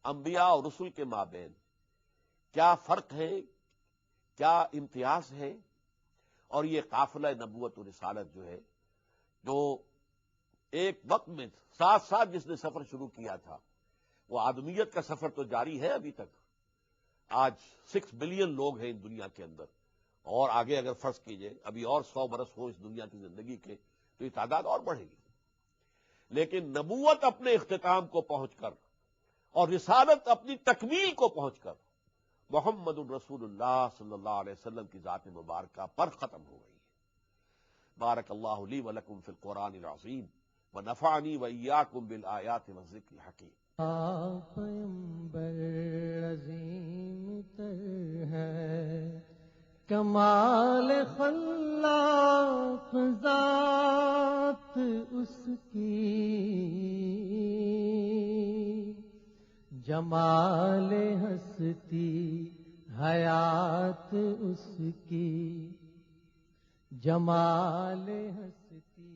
انبیاء اور رسل کے مابین کیا فرق ہے، کیا امتیاز ہے، اور یہ قافلہ نبوت و رسالت جو ہے، جو ایک وقت میں ساتھ ساتھ جس نے سفر شروع کیا تھا، وہ آدمیت کا سفر تو جاری ہے ابھی تک۔ آج 6 بلین لوگ ہیں اس دنیا کے اندر، اور آگے اگر فرض کیجئے ابھی اور 100 برس ہو اس دنیا کی زندگی کے تو یہ تعداد اور بڑھے گی. لیکن نبوت اپنے اختتام کو پہنچ کر اور رسالت اپنی تکمیل کو پہنچ کر محمد الرسول اللہ صلی اللہ علیہ وسلم کی ذات مبارکہ پر ختم ہو گئی ہے. بارک اللہ لی ولکم فی القرآن العظیم ونفعنی وإیاکم بالآیات والذکر الحکیم. پیمبر عظیم تر ہے، کمال خلاق ذات اس کی، جمال ہستی حیات اس کی، جمال ہستی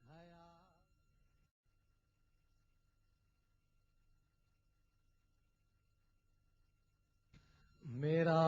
حیات. میرا